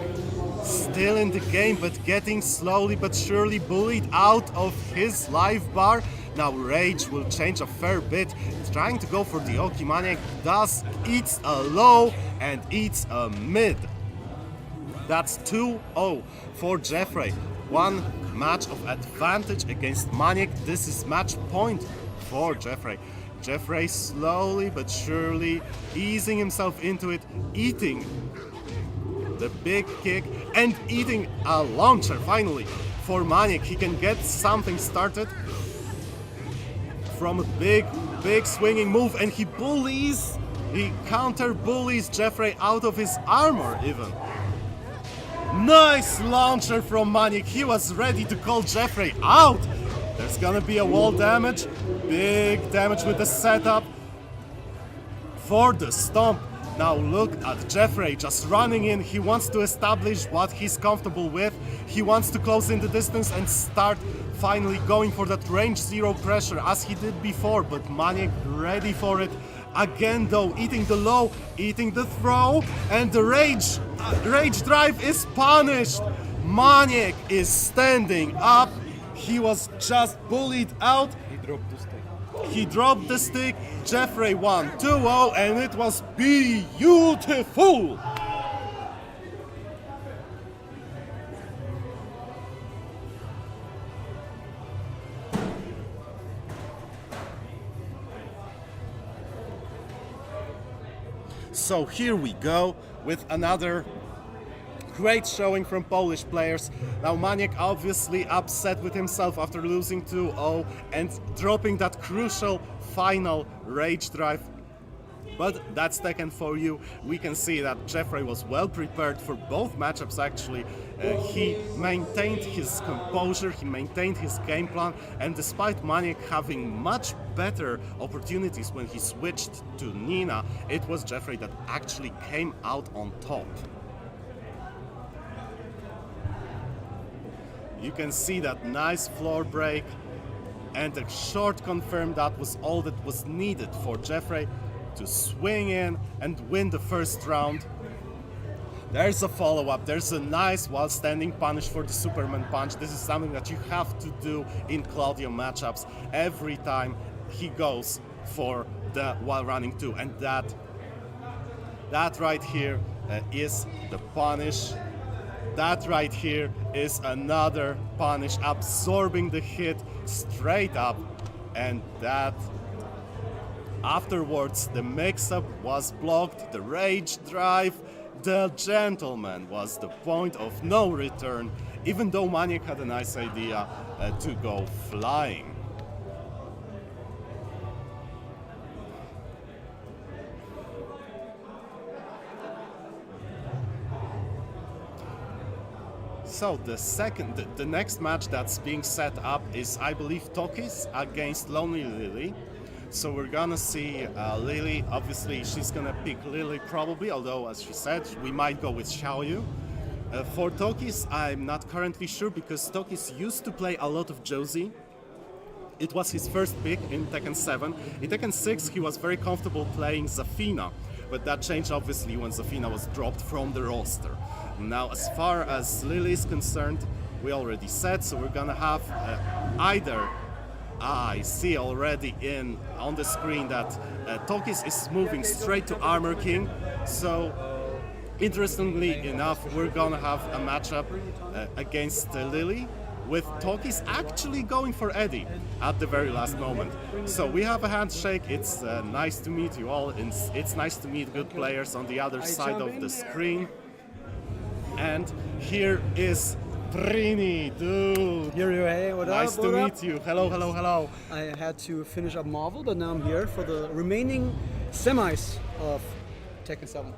still in the game, but getting slowly but surely bullied out of his life bar. Now Rage will change a fair bit, trying to go for the Oki. Manic eats a low and eats a mid. That's 2-0 for Jeffrey. One match of advantage against Manic. This is match point for Jeffrey. Jeffrey slowly but surely easing himself into it, eating the big kick and eating a launcher finally. For Manic, he can get something started from a big swinging move, and he counter bullies Jeffrey out of his armor even. Nice launcher from Manic, he was ready to call Jeffrey out. There's gonna be a wall damage, big damage with the setup for the stomp. Now look at Jeffrey just running in. He wants to establish what he's comfortable with. He wants to close in the distance and start finally going for that range 0 pressure as he did before, but Manic ready for it. Again though, eating the low, eating the throw, and the rage drive is punished. Manic is standing up. He was just bullied out. He dropped the stick. Jeffrey won 2-0, and it was beautiful. So here we go with another great showing from Polish players. Now Maniek obviously upset with himself after losing 2-0 and dropping that crucial final rage drive. But that's Tekken for you. We can see that Jeffrey was well prepared for both matchups actually. He maintained his composure, he maintained his game plan, and despite Maniek having much better opportunities when he switched to Nina, it was Jeffrey that actually came out on top. You can see that nice floor break and a short confirm that was all that was needed for Jeffrey to swing in and win the first round. There's a follow-up, there's a nice while standing punish for the Superman punch. This is something that you have to do in Claudio matchups every time he goes for the while running 2, and that right here is the punish. That right here is another punish, absorbing the hit straight up, and that afterwards the mix-up was blocked, the rage drive, the gentleman was the point of no return, even though Maniek had a nice idea to go flying. So the next match that's being set up is, I believe, Tokis against Lonely Lily. So we're gonna see Lily. Obviously, she's gonna pick Lily probably, although as she said, we might go with Xiaoyu. For Tokis, I'm not currently sure because Tokis used to play a lot of Josie. It was his first pick in Tekken 7. In Tekken 6, he was very comfortable playing Zafina, but that changed obviously when Zafina was dropped from the roster. Now, as far as Lily is concerned, we already said, so we're gonna have either. I see already on the screen that Tokis is moving straight to Armor King. So, interestingly enough, we're gonna have a matchup against Lily, with Tokis actually going for Eddie at the very last moment. So we have a handshake. It's nice to meet you all. It's nice to meet good players on the other side of the screen. And here is Trini, dude. Hey, what up? Nice to meet you. Hello, hello, hello. I had to finish up Marvel, but now I'm here for the remaining semis of Tekken 7.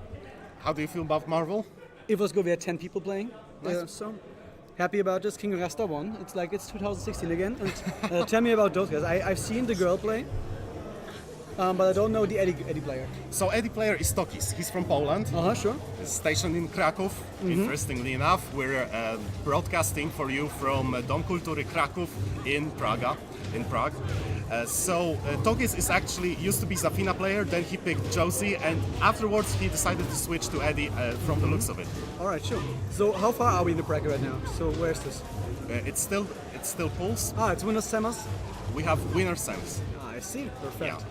How do you feel about Marvel? It was good. We had 10 people playing. Nice. So happy about this. King Rasta won. It's like it's 2016 again. And tell me about those guys. I've seen the girl play, but I don't know the Eddie player. So Eddie player is Tokis. He's from Poland. Sure. He's stationed in Kraków. Interestingly enough, we're broadcasting for you from Dom Kultury Kraków in Prague. So Tokis is actually used to be Zafina player, then he picked Josie, and afterwards he decided to switch to Eddie from the looks of it. All right, sure. So how far are we in the bracket right now? So where's this? It's still pools. It's winners semis. We have winner semis. I see. Perfect. Yeah.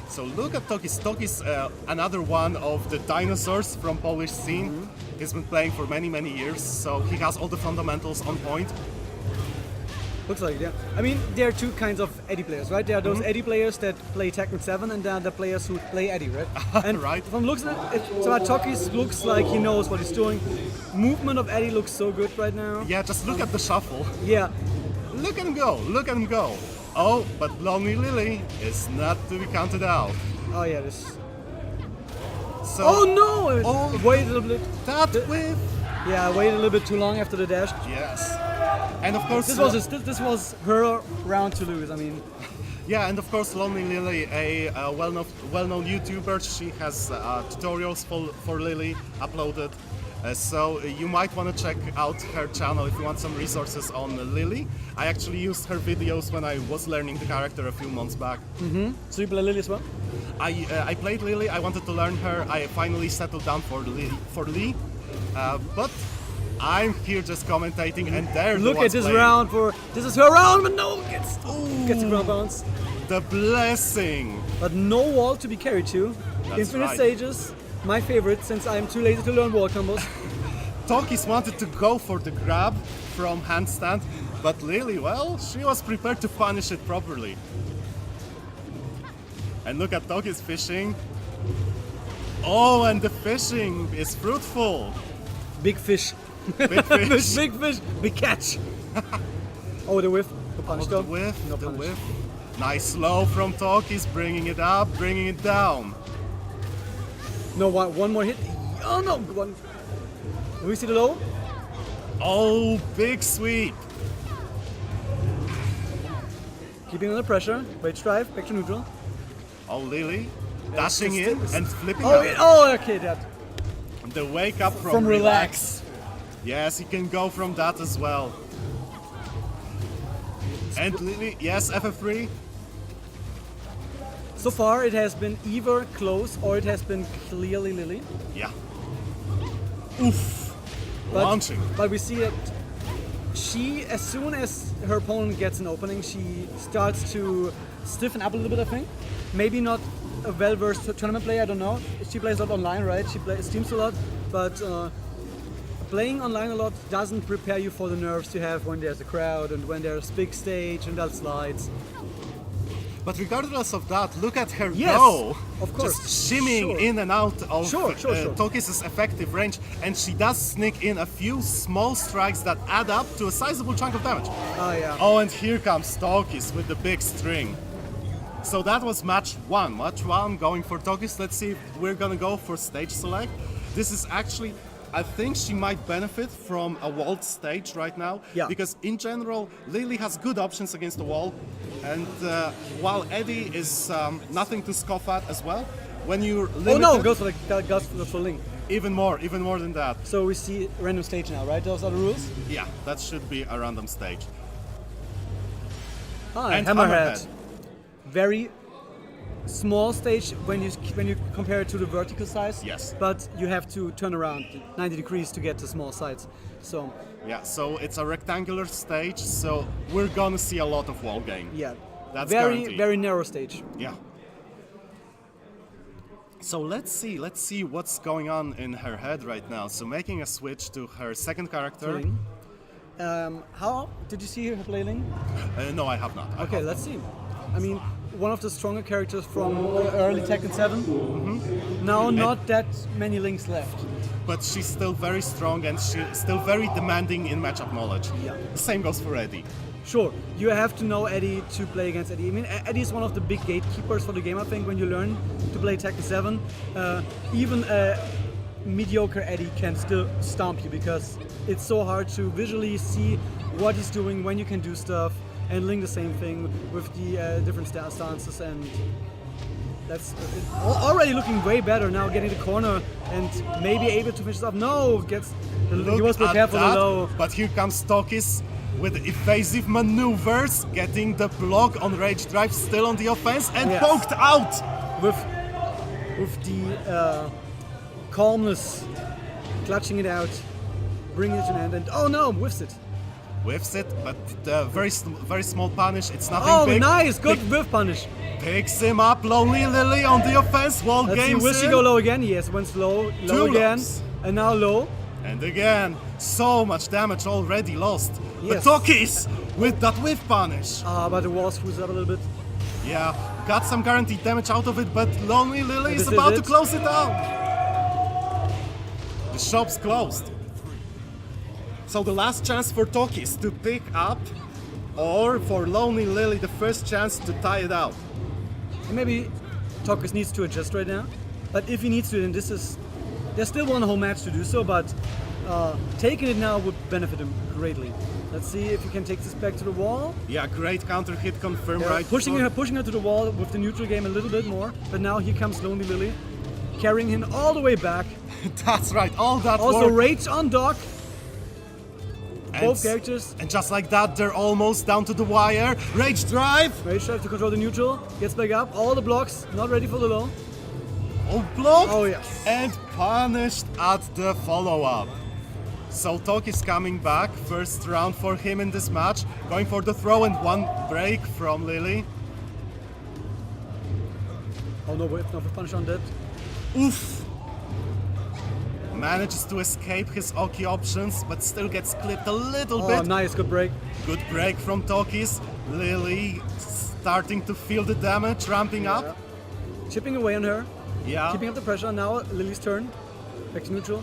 So look at Tokis. Tokis, another one of the dinosaurs from Polish scene. He's been playing for many years, so he has all the fundamentals on point. Looks like it, yeah. I mean, there are two kinds of Eddie players, right? There are those Eddie players that play Tekken 7, and there are the players who play Eddie, right? And right. from looks at it, Tokis looks like he knows what he's doing. Movement of Eddie looks so good right now. Yeah, just look at the shuffle. Yeah. Look at him go, look at him go. Oh, but Lonely Lily is not to be counted out. Oh yeah, this. So, Oh no! Oh, Wait a little bit. that with. Yeah, I waited a little bit too long after the dash. Yes. And of course, This was her round to lose. I mean, yeah, and of course, Lonely Lily, a well-known YouTuber. She has tutorials for Lily uploaded. So you might want to check out her channel if you want some resources on Lily. I actually used her videos when I was learning the character a few months back. so you play Lily as well? I played Lily. I wanted to learn her. I finally settled down for Lee, but I'm here just commentating, and they're Look the at ones this playing. round this is her round, but no, gets the ground bounce. The blessing. But no wall to be carried to. That's Infinite right. stages, my favorite since I'm too lazy to learn wall combos. Tokis wanted to go for the grab from handstand, but Lily, well, she was prepared to punish it properly. And look at Tokis fishing. Oh, and the fishing is fruitful. Big fish. Big fish. Big fish. Big catch. Oh, the whiff. The punish The though. whiff, No the punish. whiff. Nice slow from Tokis, bringing it up, bringing it down. No, one more hit. Oh no, one. Do we see the low? Oh, big sweep. Keeping under pressure. Rage drive, back to neutral. Oh, Lily, dashing in and flipping Oh, out. oh, okay, that. The wake up From relax. Yes, he can go from that as well. And Lily, yes, FF3. So far, it has been either close or it has been clearly Lily. Yeah. Oof. Launching. But we see that she, as soon as her opponent gets an opening, she starts to stiffen up a little bit, I think. Maybe not a well-versed tournament player, I don't know. She plays a lot online, right? She streams a lot, but playing online a lot doesn't prepare you for the nerves you have when there's a crowd and when there's a big stage and that slides. But regardless of that, look at her Yes, go. of course. Just shimmying Sure. in and out of Sure. Tokis' effective range. And she does sneak in a few small strikes that add up to a sizable chunk of damage. Oh yeah. Oh, and here comes Tokis with the big string. So that was match one. Match one going for Tokis. Let's see if we're gonna go for stage select. This is actually, I think she might benefit from a walled stage right now. Yeah. Because in general, Lily has good options against the wall. And while Eddie is nothing to scoff at as well, when you're limited, Oh no, goes for the full link. even more than that. So we see random stage now, right? Those are the rules. Yeah, that should be a random stage. And And hammerhead. Very small stage when you compare it to the vertical size. Yes. But you have to turn around 90 degrees to get to small sides. So Yeah, so it's a rectangular stage, so we're gonna see a lot of wall game. yeah, That's very guaranteed. narrow stage. Yeah. So let's see what's going on in her head right now. So making a switch to her second character. Ling. How did you see her play Ling? No, I have not. I Okay, have let's see. I mean, one of the stronger characters from early Tekken 7. Mm-hmm. Now, not that many links left. not. But she's still very strong and she's still very demanding in matchup knowledge. Yeah. The same goes for Eddie. Sure, you have to know Eddie to play against Eddie. I mean, Eddie is one of the big gatekeepers for the game, I think, when you learn to play Tekken 7. Even a mediocre Eddie can still stomp you because it's so hard to visually see what he's doing, when you can do stuff, and Ling the same thing with the different stances, and that's already looking way better now, getting the corner and maybe able to finish it off. No, he Look was prepared at for the that, low. But here comes Tokis with evasive maneuvers, getting the block on Rage Drive, still on the offense, and Yes. poked out! with the calmness, clutching it out, bringing it to an end, and oh no, whiffs it. Whiffs it, but very small punish, it's nothing Oh, big. nice, good whiff punish. Picks him up, Lonely Lily on the offense, wall Let's see, games will she in. go low again? Yes, went low Two again, lows. and now low. And again, so much damage already lost. Yes. But Tokis with that whiff punish. But the wall screws up a little bit. Yeah, got some guaranteed damage out of it, but Lonely Lily is This is about to it. close it down. The shop's closed. So the last chance for Tokis to pick up, or for Lonely Lily the first chance to tie it out. And maybe Tokis needs to adjust right now. But if he needs to, then there's still one whole match to do so, but taking it now would benefit him greatly. Let's see if he can take this back to the wall. Yeah, great counter hit confirm right. Pushing before- her to the wall with the neutral game a little bit more. But now here comes Lonely Lily, carrying him all the way back. That's right, all that Also work. Rage on Doc. And Both characters. And just like that, they're almost down to the wire. Rage Drive! Rage tries to control the neutral, gets back up, all the blocks, not ready for the low. Oh, blocked! Oh, yes. And punished at the follow-up. So Tokis coming back, first round for him in this match, going for the throw and one break from Lily. Oh no, wait, no punish on that. Oof! Manages to escape his Oki options, but still gets clipped a little Oh, bit. nice, good break. Good break from Tokis. Lily starting to feel the damage, ramping up. Chipping away on her. Yeah. Keeping up the pressure. Now Lily's turn. Back to neutral.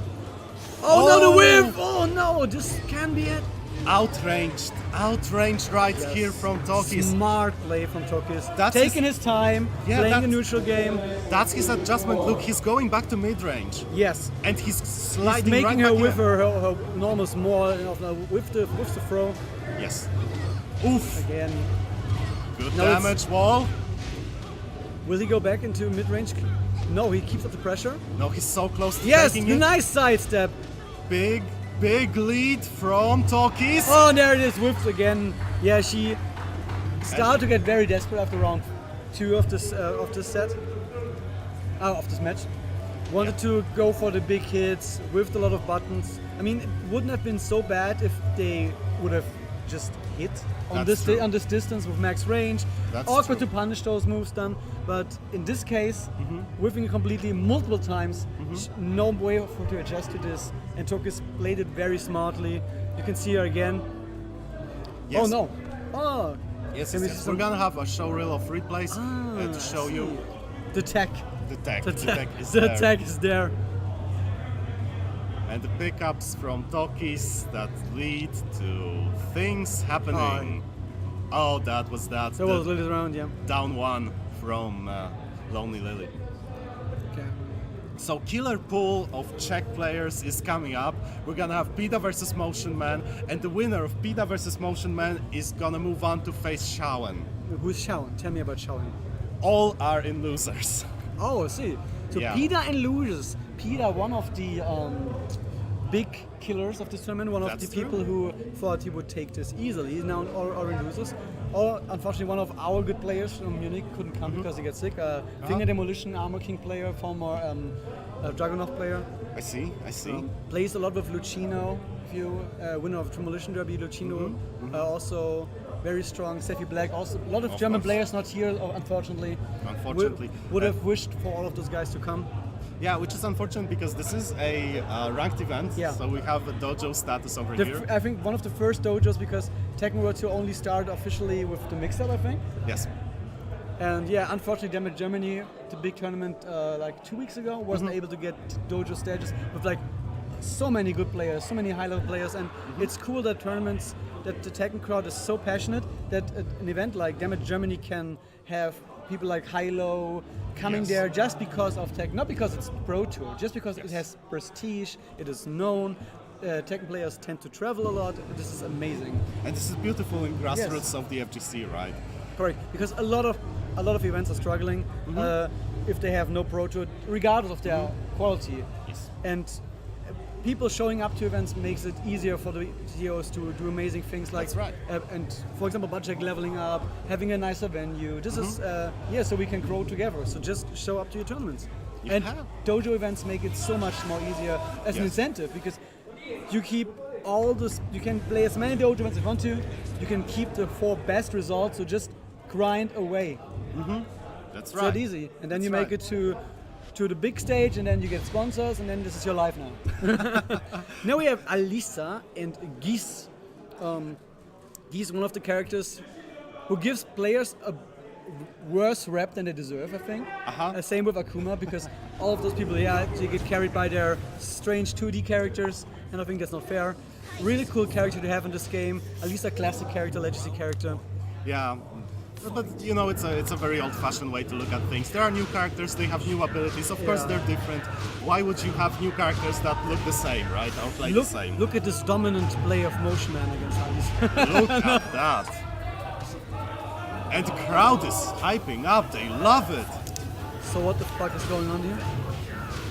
Oh, no, the whiff! Oh no, this can be it. Outranged right here from Tokis. Smart play from Tokis. That's Taking his- his time, Yeah, playing a that's- neutral game. That's his adjustment. Look, he's going back to mid-range. Yes. And he's He's sliding making right her back with in. her enormous more with the throw Yes. Oof. again. Good Now it's- damage wall. Will he go back into mid-range? No, he keeps up the pressure. No, he's so close to Yes, taking it. nice sidestep. Big lead from Tokis. Oh, there it is, whiffed again. Yeah, she started to get very desperate after round 2 of this set, of this match. Wanted to go for the big hits, whiffed a lot of buttons. I mean, it wouldn't have been so bad if they would have just hit on That's this true. on this distance with max range. That's Awkward true. to punish those moves then, but in this case, whiffing it completely multiple times, no way for her to adjust to this, and Tokis played it very smartly. You can see her again. Yes. Oh no! Oh, Yes, Can we yes, see yes. some- We're gonna have a show reel of replays to show you the tech. the tech. The The tech, tech is the there. tech is there. And the pickups from Tokis that lead to things happening. Oh, that was that. So the was Lily's round, yeah. down one from Lonely Lily. Okay. So killer pool of Czech players is coming up. We're gonna have Pida versus Motion Man, and the winner of Pida versus Motion Man is gonna move on to face Shawan. Who's Shawan? Tell me about Shawan. All are in losers. Oh, I see. So Yeah. Pida and loses. Pida, one of the big killers of this tournament, one of That's the true. people who thought he would take this easily. He's now all in losers. Or unfortunately, one of our good players from Munich couldn't come because he got sick. Finger Demolition, Armor King player, former Dragunov player. I see. Plays a lot with Lucino. If you winner of Demolition Derby, Lucino. Also very strong. Steffi Black. Also a lot of German course. players not here, unfortunately. Unfortunately. Would have wished for all of those guys to come. Yeah, which is unfortunate because this is a ranked event, Yeah. so we have a dojo status over here. I think one of the first dojos because Tekken World 2 only started officially with the mix-up, I think. Yes. And yeah, unfortunately, Damage Germany, the big tournament like 2 weeks ago, wasn't able to get dojo stages with like so many good players, so many high-level players, and it's cool that tournaments, that the Tekken crowd is so passionate that an event like Damage Germany can have people like Hilo coming Yes. there just because of Tekken, not because it's Pro Tour, just because it has prestige, it is known. Tekken players tend to travel a lot. This is amazing. And this is beautiful in grassroots of the FGC, right? Correct, because a lot of events are struggling if they have no Pro Tour, regardless of their quality. Yes. And people showing up to events makes it easier for the CEOs to do amazing things like, That's right. And for example, budget leveling up, having a nicer venue. This is so we can grow together. So just show up to your tournaments. And Yeah. dojo events make it so much more easier as an Yes. incentive because you keep all this. You can play as many dojo events as you want to. You can keep the 4 best results. So just grind away. That's It's right. that easy. And then That's you make right. it to the big stage, and then you get sponsors, and then this is your life now. Now we have Alisa and Geese. Geese, one of the characters who gives players a worse rep than they deserve, I think. Same with Akuma, because all of those people, they get carried by their strange 2D characters, and I think that's not fair. Really cool character to have in this game. Alisa, classic character, legacy character. Yeah, but you know, it's a very old-fashioned way to look at things. There are new characters, they have new abilities. Of course, Yeah. they're different. Why would you have new characters that look the same, right? Or play the same? Look at this dominant play of Motion Man against Alisa. Look at that. And the crowd is hyping up. They love it. So what the fuck is going on here?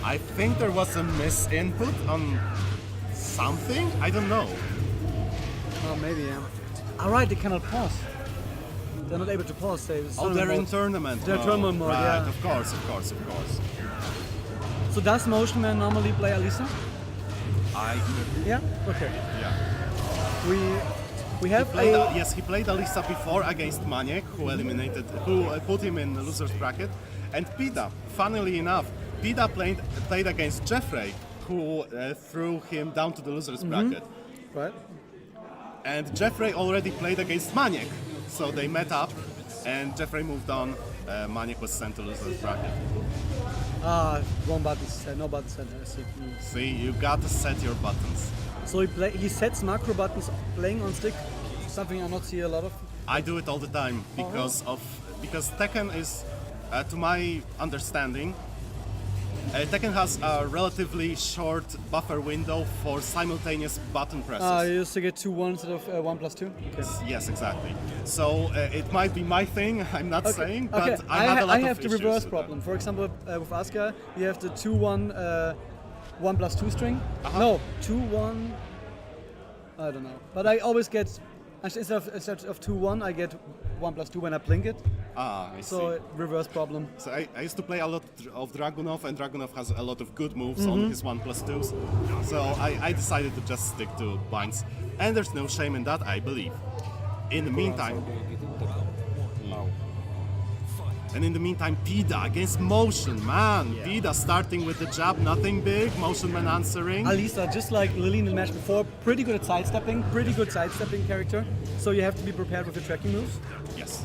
I think there was a misinput on something. I don't know. Oh, maybe, yeah. Alright, they cannot pause. They're not able to pause. They're in tournament They're mode. tournament mode, right, yeah. Of course. So does Motion Man normally play Alisa? Yeah? Okay. Yeah. We have Yes, he played Alisa before against Maniek, who put him in the loser's bracket. And Pida, funnily enough, Pida played against Jeffrey, who threw him down to the loser's bracket. Right. And Jeffrey already played against Maniek, so they met up, and Jeffrey moved on. Maniek was sent to loser's bracket. Wrong button set. No button set. I see. See, you gotta set your buttons. So he sets macro buttons playing on stick. Something I not see a lot of. I do it all the time because Tekken is, to my understanding, Tekken has a relatively short buffer window for simultaneous button presses. You used to get 2-1 instead of 1+2. Okay. Yes, exactly. So it might be my thing. I'm not saying, but Okay. I have a lot I of have the issues reverse with problem. For example, with Asuka, you have the 2-1 1+2 string. Uh-huh. No, 2-1. I don't know. But I always get instead of 2-1, I get 1+2 when I blink it. I So see. reverse problem. So I used to play a lot of Dragunov, and Dragunov has a lot of good moves on his 1+2s. So I decided to just stick to binds, and there's no shame in that, I believe. In the meantime, Pida against Motion Man. Pida starting with the jab, nothing big. Motion Man answering. Alisa, just like Lily in the match before, pretty good at sidestepping, character. So you have to be prepared with the tracking moves. Yes.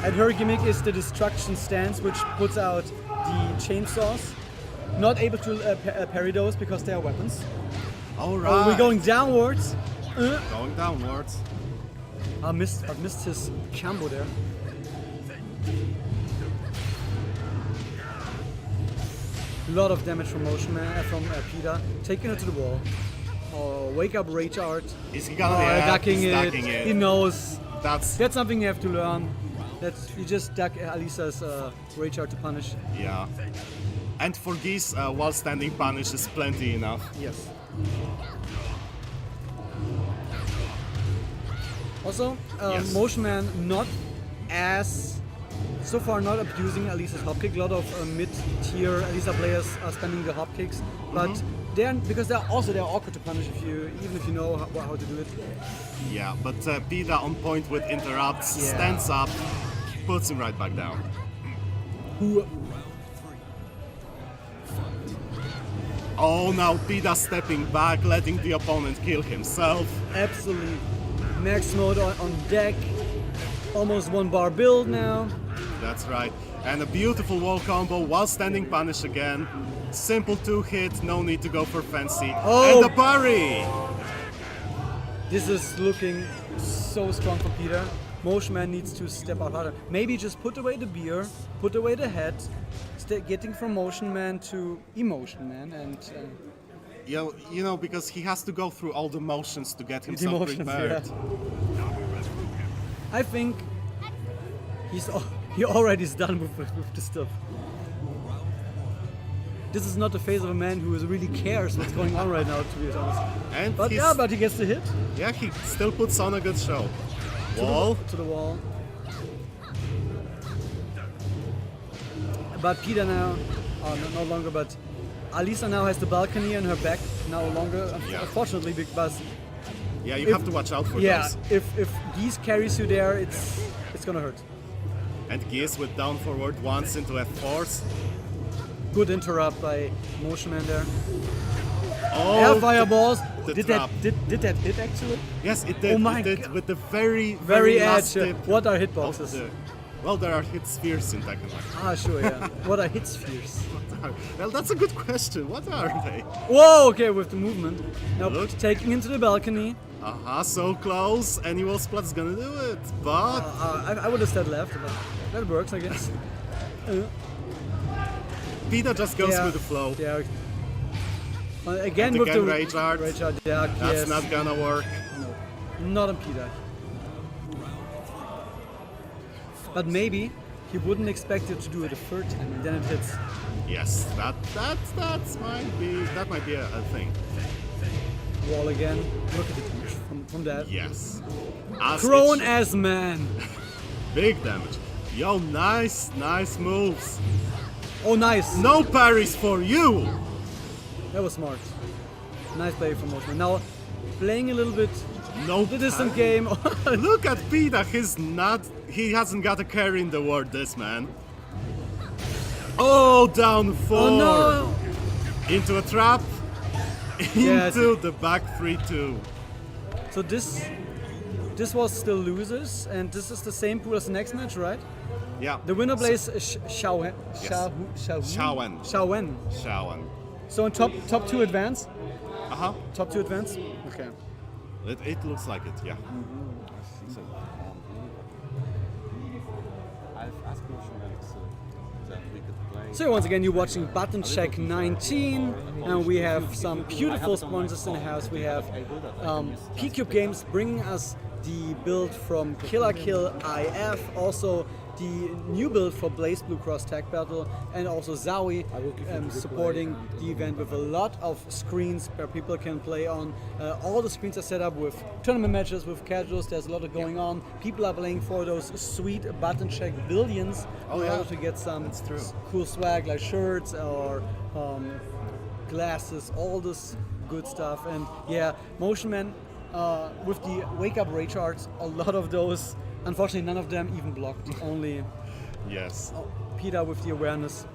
And her gimmick is the destruction stance, which puts out the chainsaws. Not able to parry those because they are weapons. All right. Oh, we're going downwards. Going downwards. I missed his combo there. A lot of damage from Motion Man, from Pida. Taking her to the wall. Oh, wake up Rage Art. Is he gonna Ducking he's it. ducking it. He knows. That's That's something you have to learn. That you just duck Alisa's Rage Art to punish. yeah. And for Geese, while standing punish is plenty enough. Yes. Also, Yes. Motion Man not as so far not abusing Alisa's hop kick. A lot of mid-tier Alisa players are spamming the hop kicks, but because they're awkward to punish even if you know how to do it. Yeah, but Pida on point with interrupts, Yeah. stands up, puts him right back down. Who Oh, now Pida stepping back, letting the opponent kill himself. absolutely max mode on deck. Almost 1 bar build now. That's right. And a beautiful wall combo while standing punish again. Simple 2-hit, no need to go for fancy. Oh! And the parry! This is looking so strong for Peter. Motion Man needs to step out harder. Maybe just put away the beer, put away the head, getting from Motion Man to Emotion Man, and You know, because he has to go through all the motions to get himself emotions, prepared. I think he already is done with this stuff. This is not the face of a man who really cares what's going on right now, to be honest. And But but he gets the hit he still puts on a good show. Wall. to the wall. But Peter now, no longer, but Alisa now has the balcony on her back no longer, Yeah. unfortunately, because Yeah, you if- have to watch out for yeah, those. if Geese carries you there, it's gonna hurt. And Geese with down forward once into F4s. Good interrupt by Motion Man there. Oh, Air fireballs. the Did trap. that hit actually? Yes, it did. Oh my it did God. with the very, Very last edge. tip What are of hitboxes? well, there are hit spheres in Tekken. Ah, sure, yeah. What are hit spheres? Well, that's a good question. What are they? Whoa, okay, with the movement. Now Look. taking into the balcony. So close. Annual Splat's gonna do it, but I would have said left, but that works, I guess. Pita just goes Yeah. with the flow. Yeah. Again And with again, the Rage Art. yeah, That's yes. not gonna work. Not on Peter. But maybe he wouldn't expect it to do it a third time, and then it hits. Yes, that might be a thing. Wall again. Look at the damage from that. Yes. As Crone it as man. big damage. Yo, nice moves. Oh, nice. No parries for you. That was smart. Nice play from Moshman. Now, playing a little bit No the distant parry. game. Look at Pita. He hasn't got a carry in the world, this man. Oh, down 4. Oh no! Into a trap. Yeah, Into the back 3-2. So this this was still losers, and this is the same pool as the next match, right? Yeah. The winner plays Xiaowen. Shaowen. So in top two advance. Uh-huh. Top two advance. Okay. It looks like it, yeah. So, I've asked Motion that we could play. So once again, you're watching Button Check 19, and we have some beautiful sponsors in the house. We have P-Cube Games bringing us the build from Killer Kill IF, also the new build for Blaze Blue Cross Tag Battle, and also Zowie supporting the event with a lot of screens where people can play on. All the screens are set up with tournament matches, with casuals. There's a lot of going on. People are playing for those sweet Button Check billions in order to get some cool swag like shirts or glasses, all this good stuff. And yeah, Motion Man with the Wake Up Rage Arts, a lot of those. Unfortunately, none of them even blocked. Only Yes. Peter with the awareness.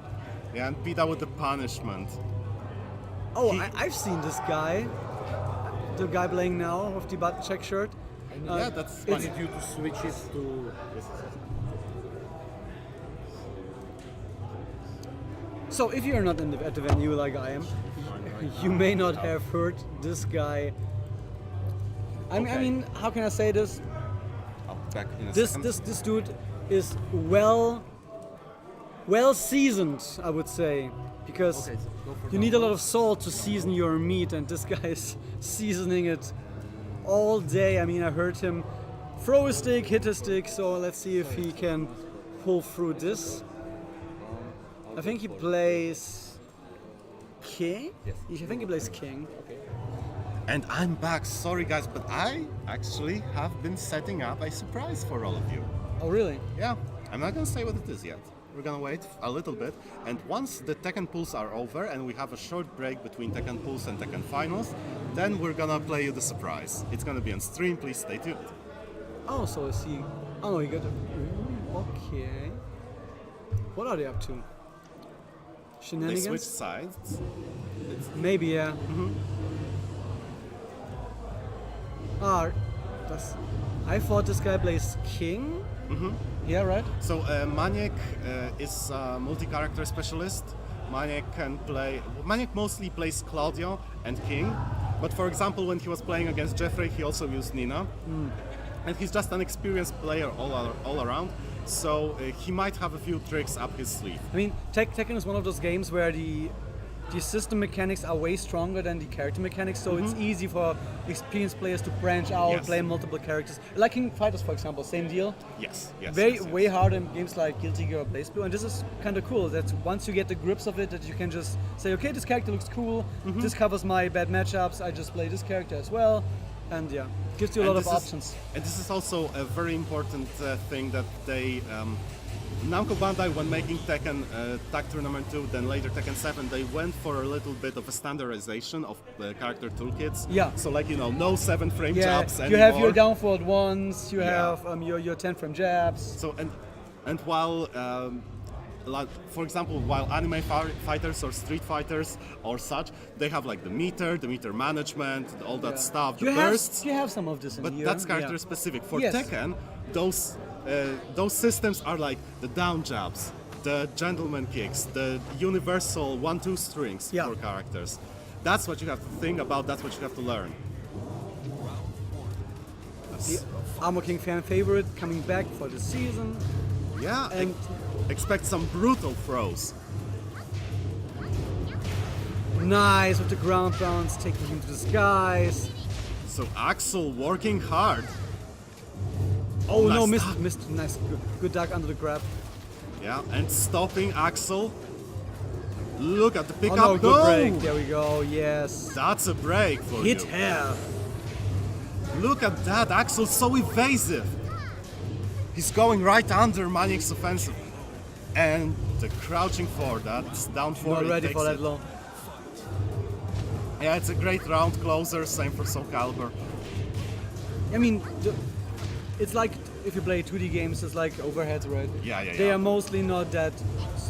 Yeah, and Pita with the punishment. Oh, I've seen this guy. The guy playing now with the Button Check shirt. Yeah, that's it's- funny. You to switch it to. So if you're not at the venue like I am, you may not have heard this guy. I mean, how can I say this? I'll back in a This second. dude is well seasoned, I would say, because Okay, so go for you need a lot of salt to season your meat, and this guy is seasoning it all day. I mean, I heard him throw a stick, hit a stick, so let's see if he can pull through this. I think he plays King? Yes. I think he plays King. And I'm back. Sorry, guys, but I actually have been setting up a surprise for all of you. Oh, really? Yeah, I'm not gonna say what it is yet. We're gonna wait a little bit, and once the Tekken pools are over and we have a short break between Tekken pools and Tekken finals, then we're gonna play you the surprise. It's gonna be on stream. Please stay tuned. Oh, so is he? Oh no, he got. Okay. What are they up to? They Shenanigans? switch sides. Maybe, yeah. Ah, I thought this guy plays King. Yeah, right. So Maniac is a multi-character specialist. Maniac mostly plays Claudio and King, but for example, when he was playing against Jeffrey, he also used Nina. And he's just an experienced player all around, so he might have a few tricks up his sleeve. I mean, Tekken is one of those games where the system mechanics are way stronger than the character mechanics, so it's easy for experienced players to branch out, Yes. play multiple characters. Like King Fighters, for example, same deal. Yes. Way harder in games like Guilty Gear or Blaze Blue, and this is kind of cool. That once you get the grips of it, that you can just say, okay, this character looks cool. This covers my bad matchups. I just play this character as well, and yeah, gives you a lot of options. And this is also a very important thing that they. Namco Bandai, when making Tekken Tag Tournament 2, then later Tekken 7, they went for a little bit of a standardization of the character toolkits. Yeah. So like, no 7-frame Yeah, jabs you anymore. have your down forward ones, you Yeah. have your 10-frame jabs. So and while like, for example, while anime fighters or street fighters or such, they have like the meter management, all that stuff, the bursts. You have some of this in But here. that's character yeah. specific. For Yes. Tekken, those systems are like the down jabs, the gentleman kicks, the universal 1-2 strings Yeah. for characters. That's what you have to think about. That's what you have to learn. The Armor King fan favorite coming back for the season. Yeah, And- expect some brutal throws. Nice with the ground bounce, taking him to the skies. So Axel working hard. Oh no, Nice missed. Nice, good duck under the grab. Yeah, and stopping Axel. Look at the Oh pickup. no, good No! break. There we go. Yes. That's a break for Hit you. hair. Look at that, Axel's so evasive. He's going right under Maniac's offensive. And the crouching forward, that's down forward. Not he ready takes for that it. long. Yeah, it's a great round closer, same for Soul Calibur. I mean, it's like if you play 2D games, it's like overheads, right? Yeah. They are mostly not that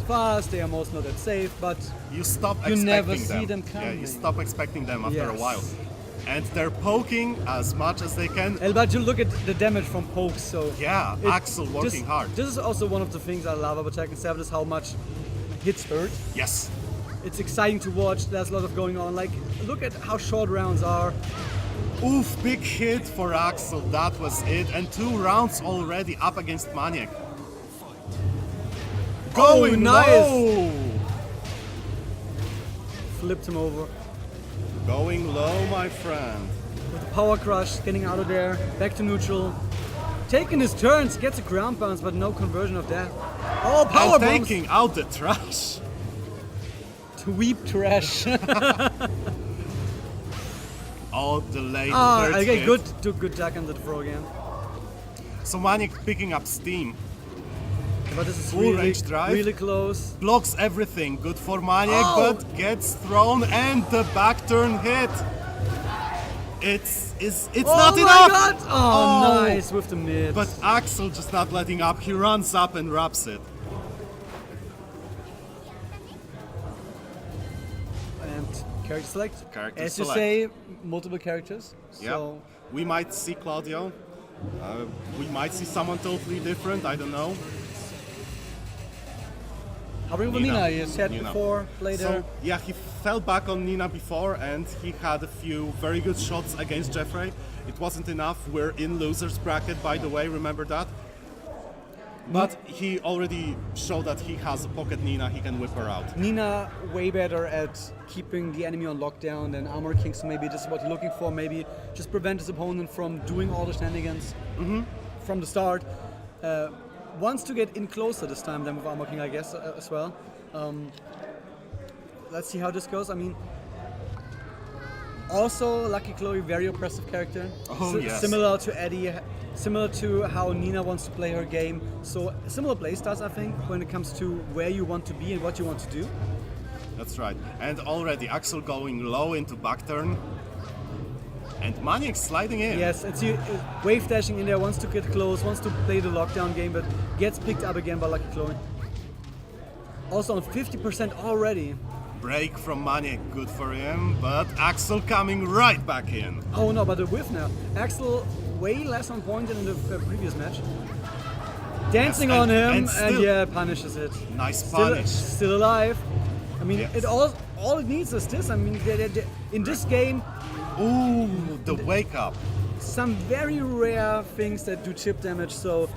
fast, they are most not that safe, but You stop You expecting never them. see them Yeah, coming. you stop expecting them after a Yes. while. And they're poking as much as they can. But you look at the damage from pokes, so Yeah, Axel working hard. This is also one of the things I love about Tekken 7 is how much hits hurt. Yes. It's exciting to watch. There's a lot of going on. Like, look at how short rounds are. Oof, big hit for Axel. That was it. And 2 rounds already up against Maniac. Going nice. low. Flipped him over. Going low, my friend. With the power crush, getting out of there. Back to neutral. Taking his turns, gets a ground bounce, but no conversion of that. Oh, power And bombs. taking out the trash. Sweep trash. Oh, the late Ah, third okay, hit. good duck into the throw again. So Manic picking up steam. But this is Full really, range drive. really close. Blocks everything. Good for Maniac, Oh! but gets thrown and the back turn hit. It's not my enough. God! Oh, Oh. nice with the mid. But Axel just not letting up. He runs up and wraps it. And character select. Character As select. you say, multiple characters. Yeah. So We might see Claudio. We might see someone totally different. I don't know. hovering for Nina, you said before, later. So yeah, he fell back on Nina before, and he had a few very good shots against Jeffrey. It wasn't enough. We're in losers bracket, by the way. Remember that. But he already showed that he has a pocket Nina. He can whip her out. Nina way better at keeping the enemy on lockdown than Armor King, so maybe this is what you're looking for. Maybe just prevent his opponent from doing all the shenanigans from the start. Wants to get in closer this time than with Armor King, I guess, as well. Let's see how this goes. I mean, also Lucky Chloe, very oppressive character. Oh, yes. Similar to Eddie, similar to how Nina wants to play her game. So similar playstyles, I think, when it comes to where you want to be and what you want to do. That's right. And already Axel going low into back turn. And Manic sliding in. Yes, it's you wave dashing in there, wants to get close, wants to play the lockdown game, but gets picked up again by Lucky Chloe. Also on 50% already. Break from Manic, good for him. But Axel coming right back in. Oh no, but a whiff now. Axel way less on point than in the previous match. Dancing Yes, on him and still- yeah, punishes it. Nice punish. Still alive. I mean, Yes. it all it needs is this. I mean, in this game, Ooh, the wake up. some very rare things that do chip damage, so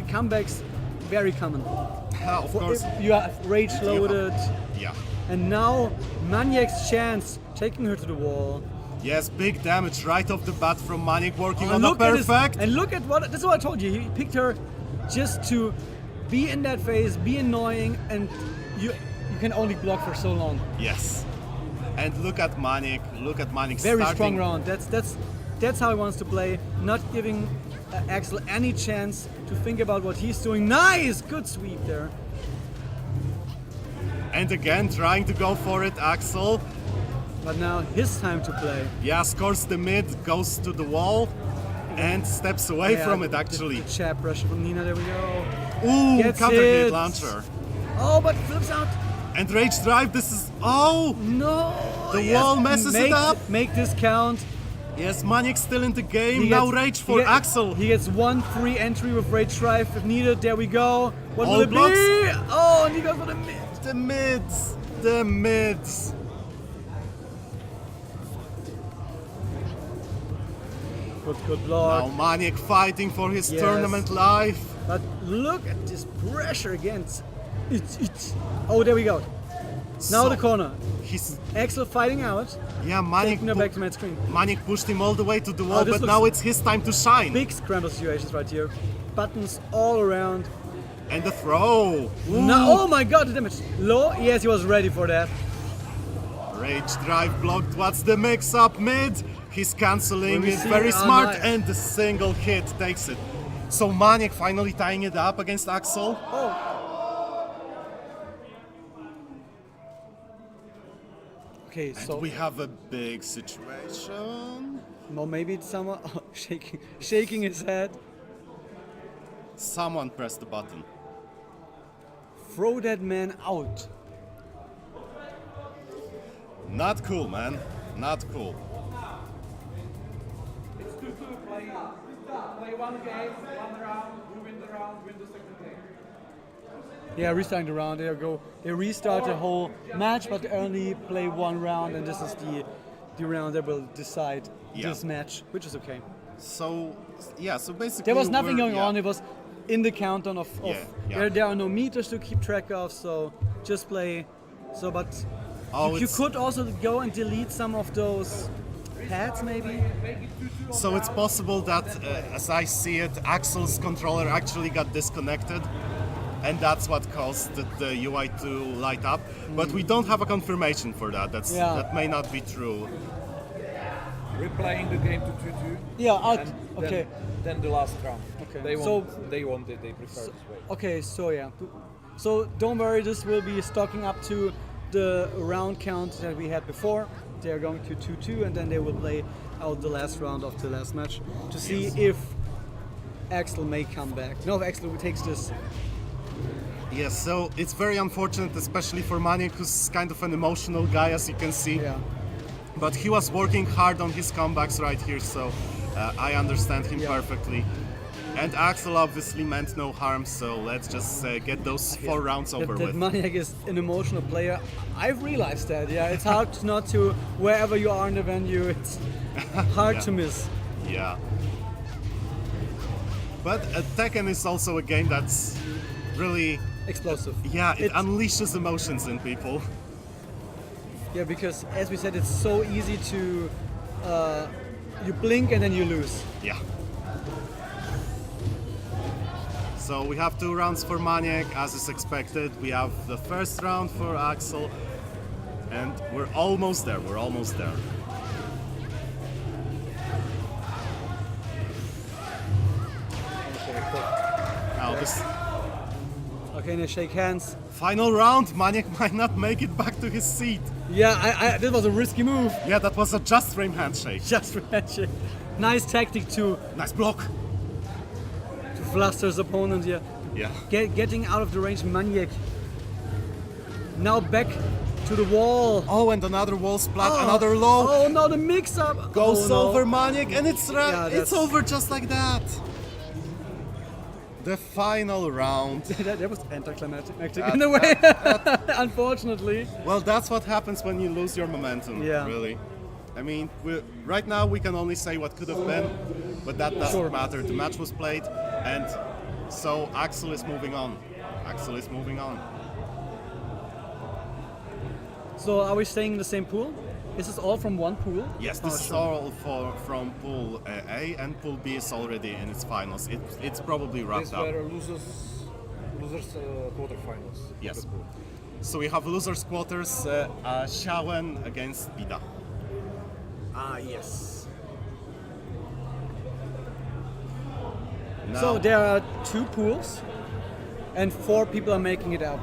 comebacks very common. Of course. If you are rage loaded, Yeah. and now Maniac's chance taking her to the wall. Yes, big damage right off the bat from Manic, working on And the look at his- perfect. and look at what this is what I told you. He picked her just to be in that phase, be annoying, and you can only block for so long. Yes. And look at Manic. Look at Manic Very starting. strong round. That's how he wants to play. Not giving Axel any chance to think about what he's doing. Nice, good sweep there. And again, trying to go for it, Axel. But now his time to play. Yeah, scores the mid, goes to the wall, and steps away Yeah, from it actually. The jab pressure from Nina. There we go. Ooh, Gets counter hit hit. launcher. Oh, but flips out. And rage drive, this is. Oh! No. The wall messes it up. Make this count. Yes, Manic still in the game. He Now gets- rage he for get- Axel. He gets one free entry with rage drive if needed. There we go. What All will it blocks. be? Oh, and he goes for the mid. The mids. The mids. Good Now block. Manic fighting for his Yes. tournament life. But look at this pressure against. Oh, there we go. Now So, the corner. He's Axel fighting out. yeah, Manic. Taking her back to mid screen. Manic pushed him all the way to the wall, this but looks- now it's his time to shine. Big scramble situations right here. Buttons all around. And the throw. Ooh. No, oh my god, the damage. Low? Yes, he was ready for that. Rage drive blocked. What's the mix up mid? He's canceling Will we it. see? Very Oh, smart, nice. and the single hit takes it. So Manic finally tying it up against Axel. Okay, And so we have a big situation. well, maybe it's someone shaking his head. Someone pressed the button. Throw that man out. Not cool, man. Not cool. play one game, one round, who win the round, win the second game. Yeah, restarting the round. They restart the whole match, but they only play one round, and this is the round that will decide this match, which is okay. So basically There was nothing going yeah. on. It was in the countdown of Yeah. There are no meters to keep track of, so just play. So, but you it's- could also go and delete some of those pads, maybe. So it's possible that, as I see it, Axel's controller actually got disconnected, and that's what caused the UI to light up. But we don't have a confirmation for that. That may not be true. Replaying the game to 2-2. Yeah, and okay. Then the last round. Okay. They So- want it. They prefer this way. Okay, so yeah. So don't worry, this will be stocking up to the round count that we had before. They are going to 2-2, and then they will play out the last round of the last match to see if Axel may come back. No, if Axel takes this. Yes, so it's very unfortunate, especially for Maniac, who's kind of an emotional guy, as you can see. Yeah. But he was working hard on his comebacks right here, so I understand him perfectly. And Axel obviously meant no harm, so let's just get those 4 rounds over That with. Maniac is an emotional player. I've realized that. Yeah, it's hard not to, wherever you are in the venue, it's hard to miss. Yeah. But Tekken is also a game that's really, Explosive. it unleashes emotions in people. Yeah, because as we said, it's so easy to you blink and then you lose. Yeah. So we have 2 rounds for Maniac, as is expected. We have the first round for Axel, and we're almost there. Now this Okay, they shake hands. final round, Maniac might not make it back to his seat. Yeah, this was a risky move. Yeah, that was a just frame handshake. Just handshake. Nice tactic to Nice block. fluster his opponent here. Yeah. Getting out of the range, Maniac. Now back to the wall. Oh, and another wall splat, another low. Oh no, the mix-up Goes no. over Maniac, and it's Yeah, it's that's- over just like that. The final round. that was anticlimactic in a way, unfortunately. Well, that's what happens when you lose your momentum, Yeah. really. I mean, right now we can only say what could have been, but that doesn't matter. The match was played, and so Axel is moving on. So are we staying in the same pool? Is this all from one pool? Yes, this is all from Pool A, and Pool B is already in its finals. It's probably wrapped These up. were losers quarterfinals. Yes. So we have losers quarters, Xiawen against Bida. Ah, yes. Now, So there are 2 pools, and 4 people are making it out.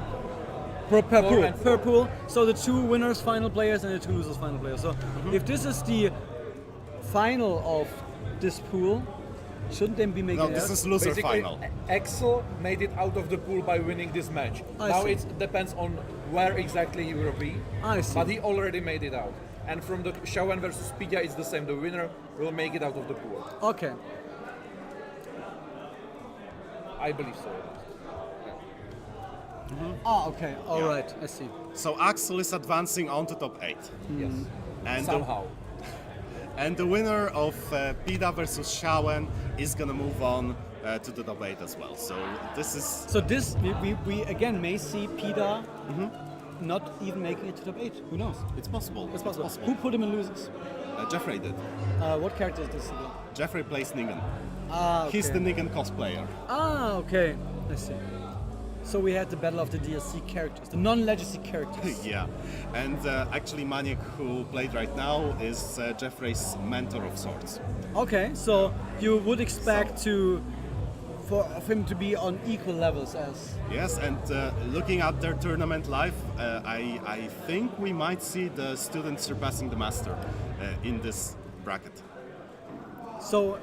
Per pool. So the 2 winners final players and the 2 losers final players. So if this is the final of this pool, shouldn't they be making no, it this out? is loser Basically, final. Axel made it out of the pool by winning this match. I Now see. it depends on where exactly he will be. I see. But he already made it out. And from the Shawan versus Pidia, it's the same. The winner will make it out of the pool. Okay. I believe so. Ah, okay. All right. I see. So Axel is advancing on to top 8. Yes. And the, Somehow. and the winner of Pida versus Xiawen is gonna move on to the top 8 as well. So this is So this we again may see Pida not even making it to top 8. Who knows? it's possible. It's possible. Who put him in losers? Jeffrey did. What character is this again? Jeffrey plays Negan. Ah, okay. He's the Negan cosplayer. Ah, okay. I see. So we had the battle of the DLC characters, the non-legacy characters. Yeah, and actually Maniac, who played right now, is Jeffrey's mentor of sorts. Okay, so you would expect of him to be on equal levels as. Yes, and looking at their tournament live, I think we might see the student surpassing the master in this bracket. So,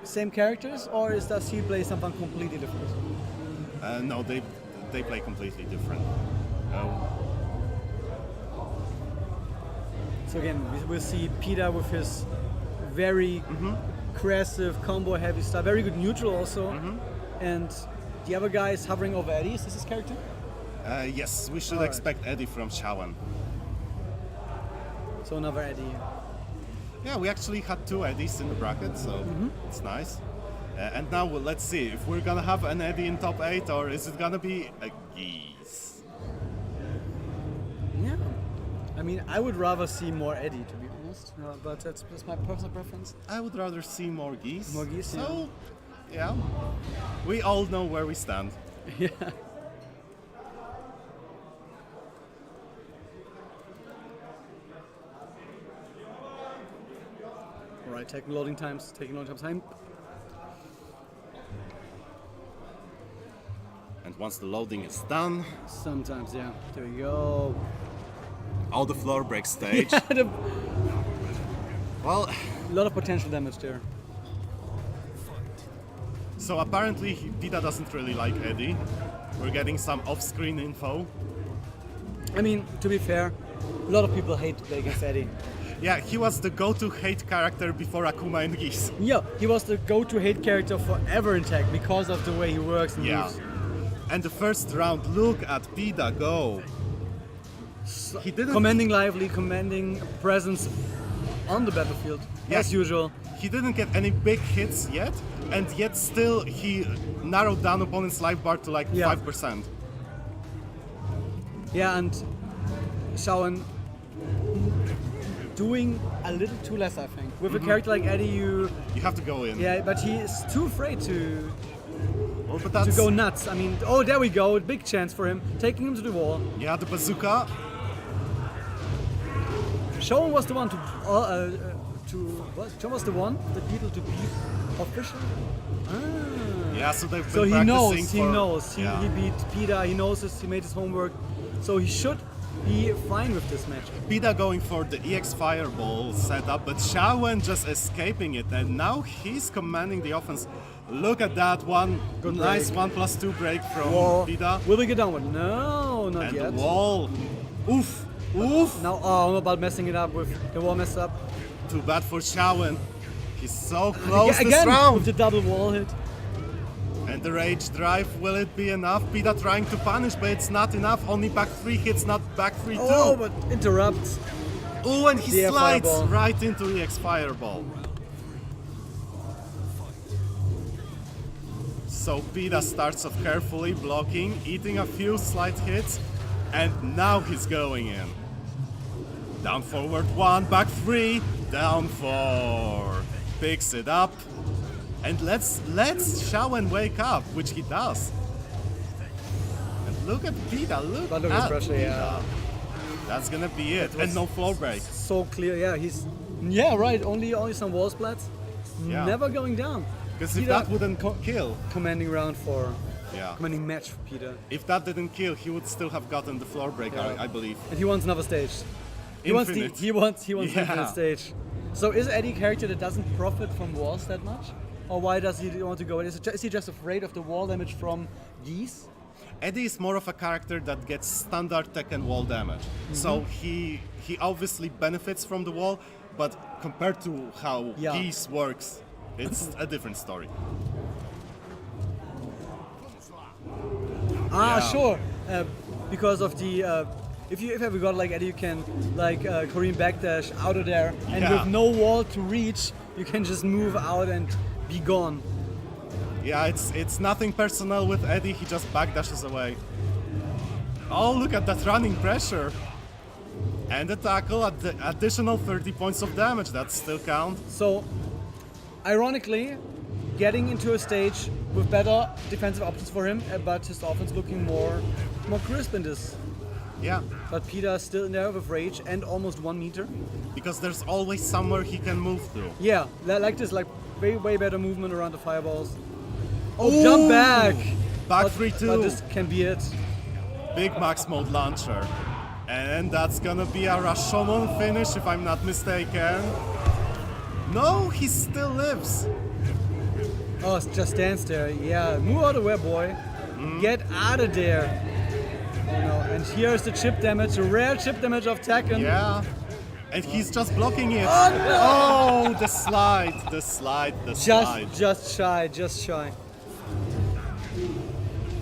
same characters, or does he play something completely different? No, they play completely different. So again, we'll see Peter with his very aggressive, combo-heavy style. Very good neutral also. And the other guy is hovering over Eddie. Is this his character? Yes, we should Alright. expect Eddie from Shawan. So another Eddie. Yeah, we actually had 2 Eddies in the bracket, so it's nice. And now let's see if we're gonna have an Eddie in top 8 or is it gonna be a Geese? Yeah. I mean, I would rather see more Eddie, to be honest. But that's my personal preference. I would rather see more Geese. More Geese, So, yeah. We all know where we stand. Yeah. Alright, taking loading times. Time. And once the loading is done, Sometimes, yeah. There we go. all the floor break stage. A Well, lot of potential damage there. so apparently Pita doesn't really like Eddie. We're getting some off-screen info. I mean, to be fair, a lot of people hate to play against Eddie. Yeah, he was the go-to hate character before Akuma and Geese. Yeah, he was the go-to hate character forever in Tekken because of the way he works and Yeah. moves. And the first round, look at Pita go. He didn't. Commanding lively, commanding presence on the battlefield, Yeah. as usual. He didn't get any big hits yet, and yet still he narrowed down opponent's life bar to like Yeah. 5%. Yeah, and Shawan doing a little too less, I think. With a character like Eddie, You have to go in. yeah, but he is too afraid to Well, but that's, go nuts. I mean, oh, there we go, big chance for him, taking him to the wall. Yeah, the bazooka. Shawan was the one Shawan was the one that needed to beat official. Yeah, so they've been So he practicing knows. for- He yeah. beat Pita, he knows this, he made his homework. So he should be fine with this match. Pita going for the EX Fireball setup, but Shawan just escaping it, and now he's commanding the offense. Look at that one, Good nice break. 1+2 break from Whoa. Pita. Will we get down one? No, not And yet. the wall. Oof, oof. Now, oh, I'm about messing it up with the wall messed up. Too bad for Shawan. He's so close this Again, round. with the double wall hit. And the rage drive, will it be enough? Pita trying to punish, but it's not enough. Only back 3 hits, not back 3 too. Oh, but interrupts. Oh, and he The slides fireball. right into the EX Fireball. So Pita starts off carefully, blocking, eating a few slight hits, and now he's going in. Down forward 1, back 3, down 4. Picks it up, and let's Shawan wake up, which he does. And look at Pita, look But look at at pressure, Pita. yeah. That's gonna be it, and no floor break. So clear, yeah, yeah, right, only some wall splats. Yeah. Never going down. Because if Pita that wouldn't kill, commanding round for, yeah. commanding match for Pita. If that didn't kill, he would still have gotten the floor break, Yeah. I believe. And he wants another stage. He wants Infinite. he wants Yeah. infinite stage. So is Eddie a character that doesn't profit from walls that much? Or why does he want to go? Is he just afraid of the wall damage from Geese? Eddie is more of a character that gets standard Tekken wall damage. So he obviously benefits from the wall, but compared to how Yeah. Geese works, it's a different story. Ah, Yeah. sure. Because of the if you ever got like Eddie, you can like Korean backdash out of there, and Yeah. with no wall to reach, you can just move out and be gone. Yeah, it's nothing personal with Eddie, he just backdashes away. Oh, look at that running pressure. And the tackle at the additional 30 points of damage, that still count. So, ironically, getting into a stage with better defensive options for him, but his offense looking more crisp in this. Yeah, But Pita still in there with rage and almost 1 meter. because there's always somewhere he can move through. Yeah, like this, like way better movement around the fireballs. Oh, jump back! Back But- 3-2. But this can be it. Big max mode launcher. And that's gonna be a Rashomon finish if I'm not mistaken. No, he still lives. Oh, it's just dance there. Yeah, move out of the way, boy. Get out of there. You know, and here's the chip damage, the rare chip damage of Tekken. Yeah. And he's just blocking it. Oh, the slide. Just shy.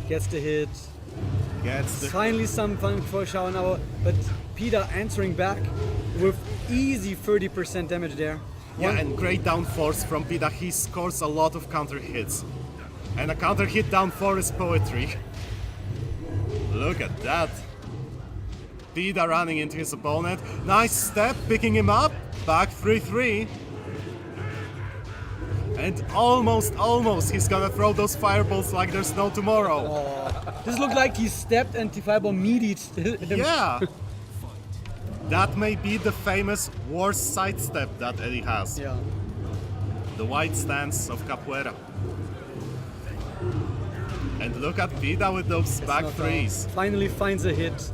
Gets the hit. Finally some fun for Xiao now, but Pida answering back with easy 30% damage there. Yeah, and great down force from Pida. He scores a lot of counter hits. And a counter hit down 4 is poetry. Look at that. Pida running into his opponent. Nice step, picking him up. Back 3-3. And almost, he's gonna throw those fireballs like there's no tomorrow. This looked like he stepped and the fireball meated him. Yeah. That may be the famous worst sidestep that Eddie has. Yeah. The wide stance of Capoeira. And look at Pida with those back Not threes. bad. Finally finds a hit.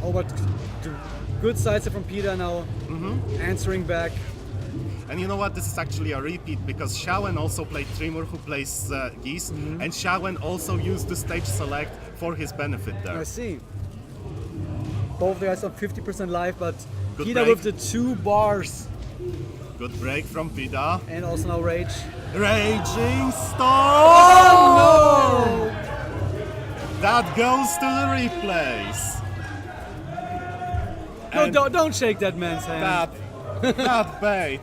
Oh, but good sidestep from Pida now. Answering back. And you know what? This is actually a repeat because Xiaowen also played Trimur, who plays Geese, and Xiaowen also used the stage select for his benefit there. I see. Both guys are 50% life, but Good Pida break. with the 2 bars Good break from Pida. and also now rage. Raging Storm! Oh That goes to the replays. no! And No, don't shake that man's hand. that bait.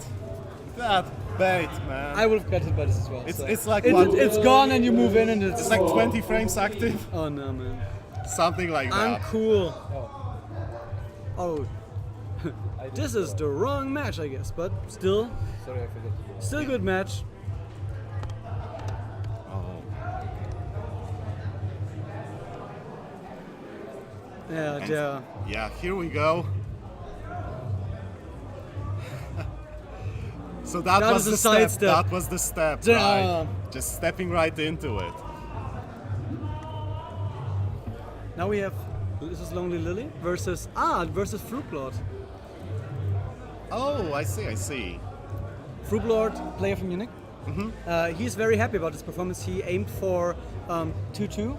That bait, man. I would have got hit by this as well. It's like what? It's gone and you move in and It's like 20 frames active. Oh no, man. Something like I'm that. cool. Oh. This is the wrong match, I guess, but still a good match. Oh. Yeah. Yeah, here we go. So that That was was the a side step. step. That was the step, Yeah. right? Just stepping right into it. Now we have this is Lonely Lily versus Fruit Lord. Oh, I see. Fruit Lord, player from Munich. He's very happy about his performance. He aimed for 2-2,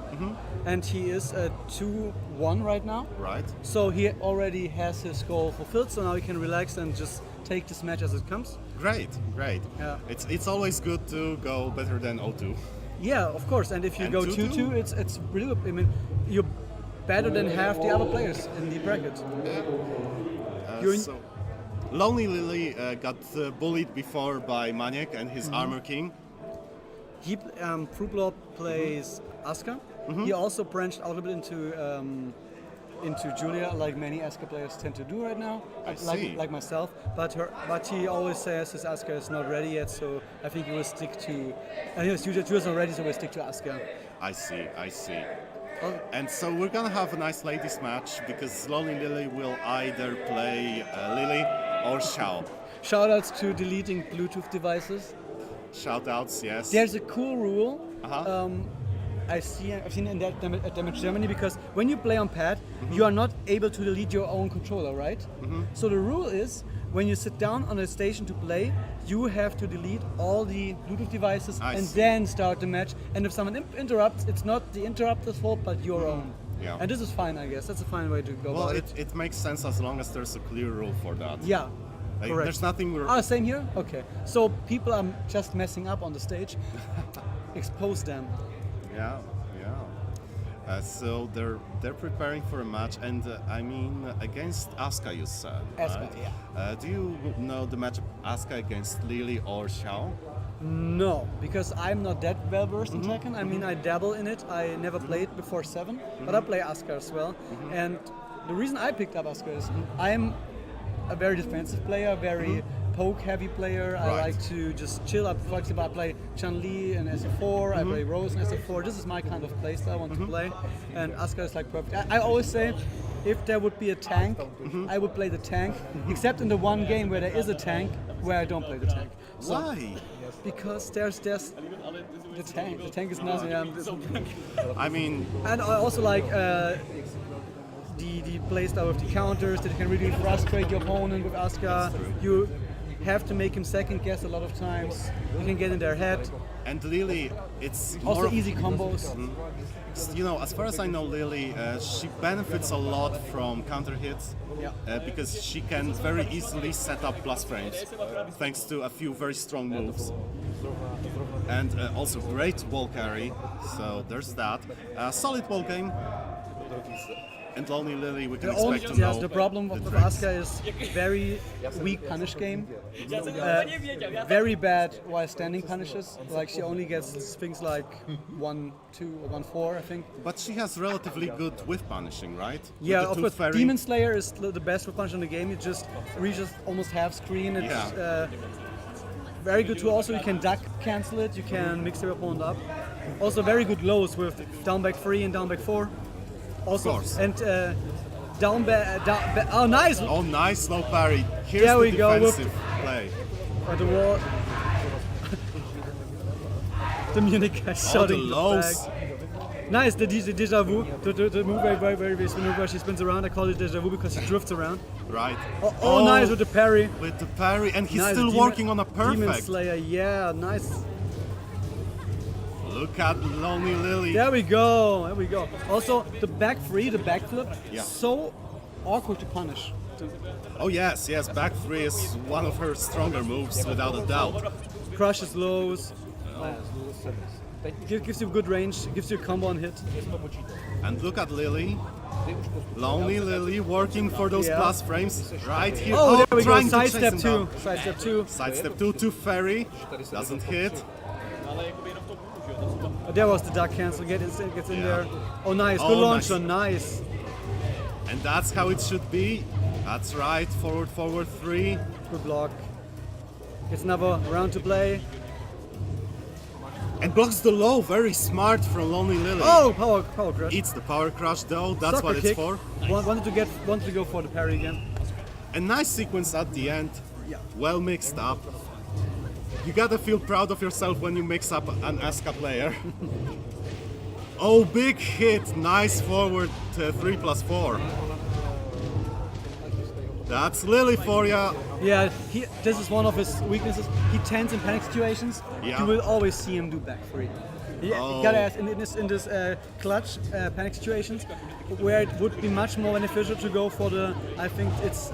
and he is at 2-1 right now. Right. So he already has his goal fulfilled. So now he can relax and just take this match as it comes. Great. Yeah. It's always good to go better than 0-2. Yeah, of course. And if you And go 2-2? 2-2, it's really good. I mean, you're better than half the other players in the bracket. You're in- So, Lonely Lily got bullied before by Maniac and his Armor King. Fruit Lord plays Asuka. He also branched out a bit into Julia, like many Asuka players tend to do right now, I see. like myself. But he always says his Asuka is not ready yet, so I think he will stick to. I think Julia's not ready, so we'll stick to Asuka. I see. Oh, And so we're gonna have a nice ladies match because Lonely Lily will either play Lily or Xiao. Shoutouts to deleting Bluetooth devices. Shoutouts, yes. There's a cool rule. Uh-huh. I've seen in that at Damage Germany because when you play on pad, you are not able to delete your own controller, right? So the rule is when you sit down on a station to play, you have to delete all the Bluetooth devices I and see. then start the match. And if someone interrupts, it's not the interrupter's fault, but your own. Yeah. And this is fine, I guess. That's a fine way to go Well, about it. it makes sense as long as there's a clear rule for that. Yeah. Like, Correct. there's nothing. Same here? Okay. So people are just messing up on the stage. Expose them. Yeah. So they're preparing for a match, and I mean against Asuka, you said. Asuka, right? yeah. Do you know the match of Asuka against Lily or Xiao? No, because I'm not that well versed in Tekken. I mean, I dabble in it. I never played before 7, but I play Asuka as well. And the reason I picked up Asuka is I'm a very defensive player, very poke-heavy player. I Right. like to just chill. For example, I play Chun-Li in SF4, I play Rose in SF4. This is my kind of playstyle I want to play. And Asuka is like perfect. I always say, if there would be a tank, I would play the tank, except in the one game where there is a tank, where I don't play the tank. So, Why? because there's the tank. The tank is nothing. I mean, And I also like the playstyle with the counters that can really frustrate your opponent with Asuka. You have to make him second guess a lot of times. You can get in their head. And Lily, it's Also more easy combos. you know, as far as I know, Lily, she benefits a lot from counter hits because she can very easily set up plus frames thanks to a few very strong moves. And also great wall carry, so there's that. Solid wall game. And Lonely Lily, we can expect to know The problem with tricks. Asuka is very weak punish game. Very bad while standing punishes. Like she only gets things like 1-2 or 1-4, I think. But she has relatively good with punishing, right? With Yeah, the of Tooth course. Fairy. Demon Slayer is the best with punish in the game. It just reaches almost half screen. It's very good too. Also, you can duck cancel it. You can mix your opponent up. Also, very good lows with down back 3 and down back 4. Also, Of course. and down back. Oh, nice! Oh, nice low parry. Here's There the we go, with- defensive play. At the wall. The Munich guy Oh, the shouting the lows. back. Nice, the deja vu. The move very base maneuver. She spins around. I call it deja vu because she drifts around. Right. Oh, nice with the parry. With the parry, and he's Nice, still Demon- working on a Demon perfect. Slayer, yeah, nice. Look at Lonely Lily. There we go, there we go. Also, the back 3, the backflip, Yeah. so awkward to punish. Oh yes, yes, back 3 is one of her stronger moves, without a doubt. Crushes lows, gives you good range, gives you a combo on hit. And look at Lily. Lonely Lily working for those Yeah. plus frames right here. Oh, there we go, trying to chase sidestep him 2, down. sidestep 2. Sidestep 2 to Fairy. Doesn't hit. Oh, there was the duck cancel, gets in Yeah. there. Oh nice, Oh, good nice. launcher, nice. And that's how it should be. That's right. Forward, forward 3. Good block. Gets another round to play. And blocks the low. Very smart from Lonely Lily. Oh, power crush. Eats the power crush though. That's Sucker what it's kick. for. Wanted to go for the parry again. A nice sequence at the end. Yeah. Well mixed up. You gotta feel proud of yourself when you mix up an Asuka player. Oh, big hit. Nice forward 3+4. That's Lily for ya. Yeah, this is one of his weaknesses. He tends in panic situations. Yeah. You will always see him do back 3. Oh. Gotta ask, in this clutch panic situations, where it would be much more beneficial to go for the, I think it's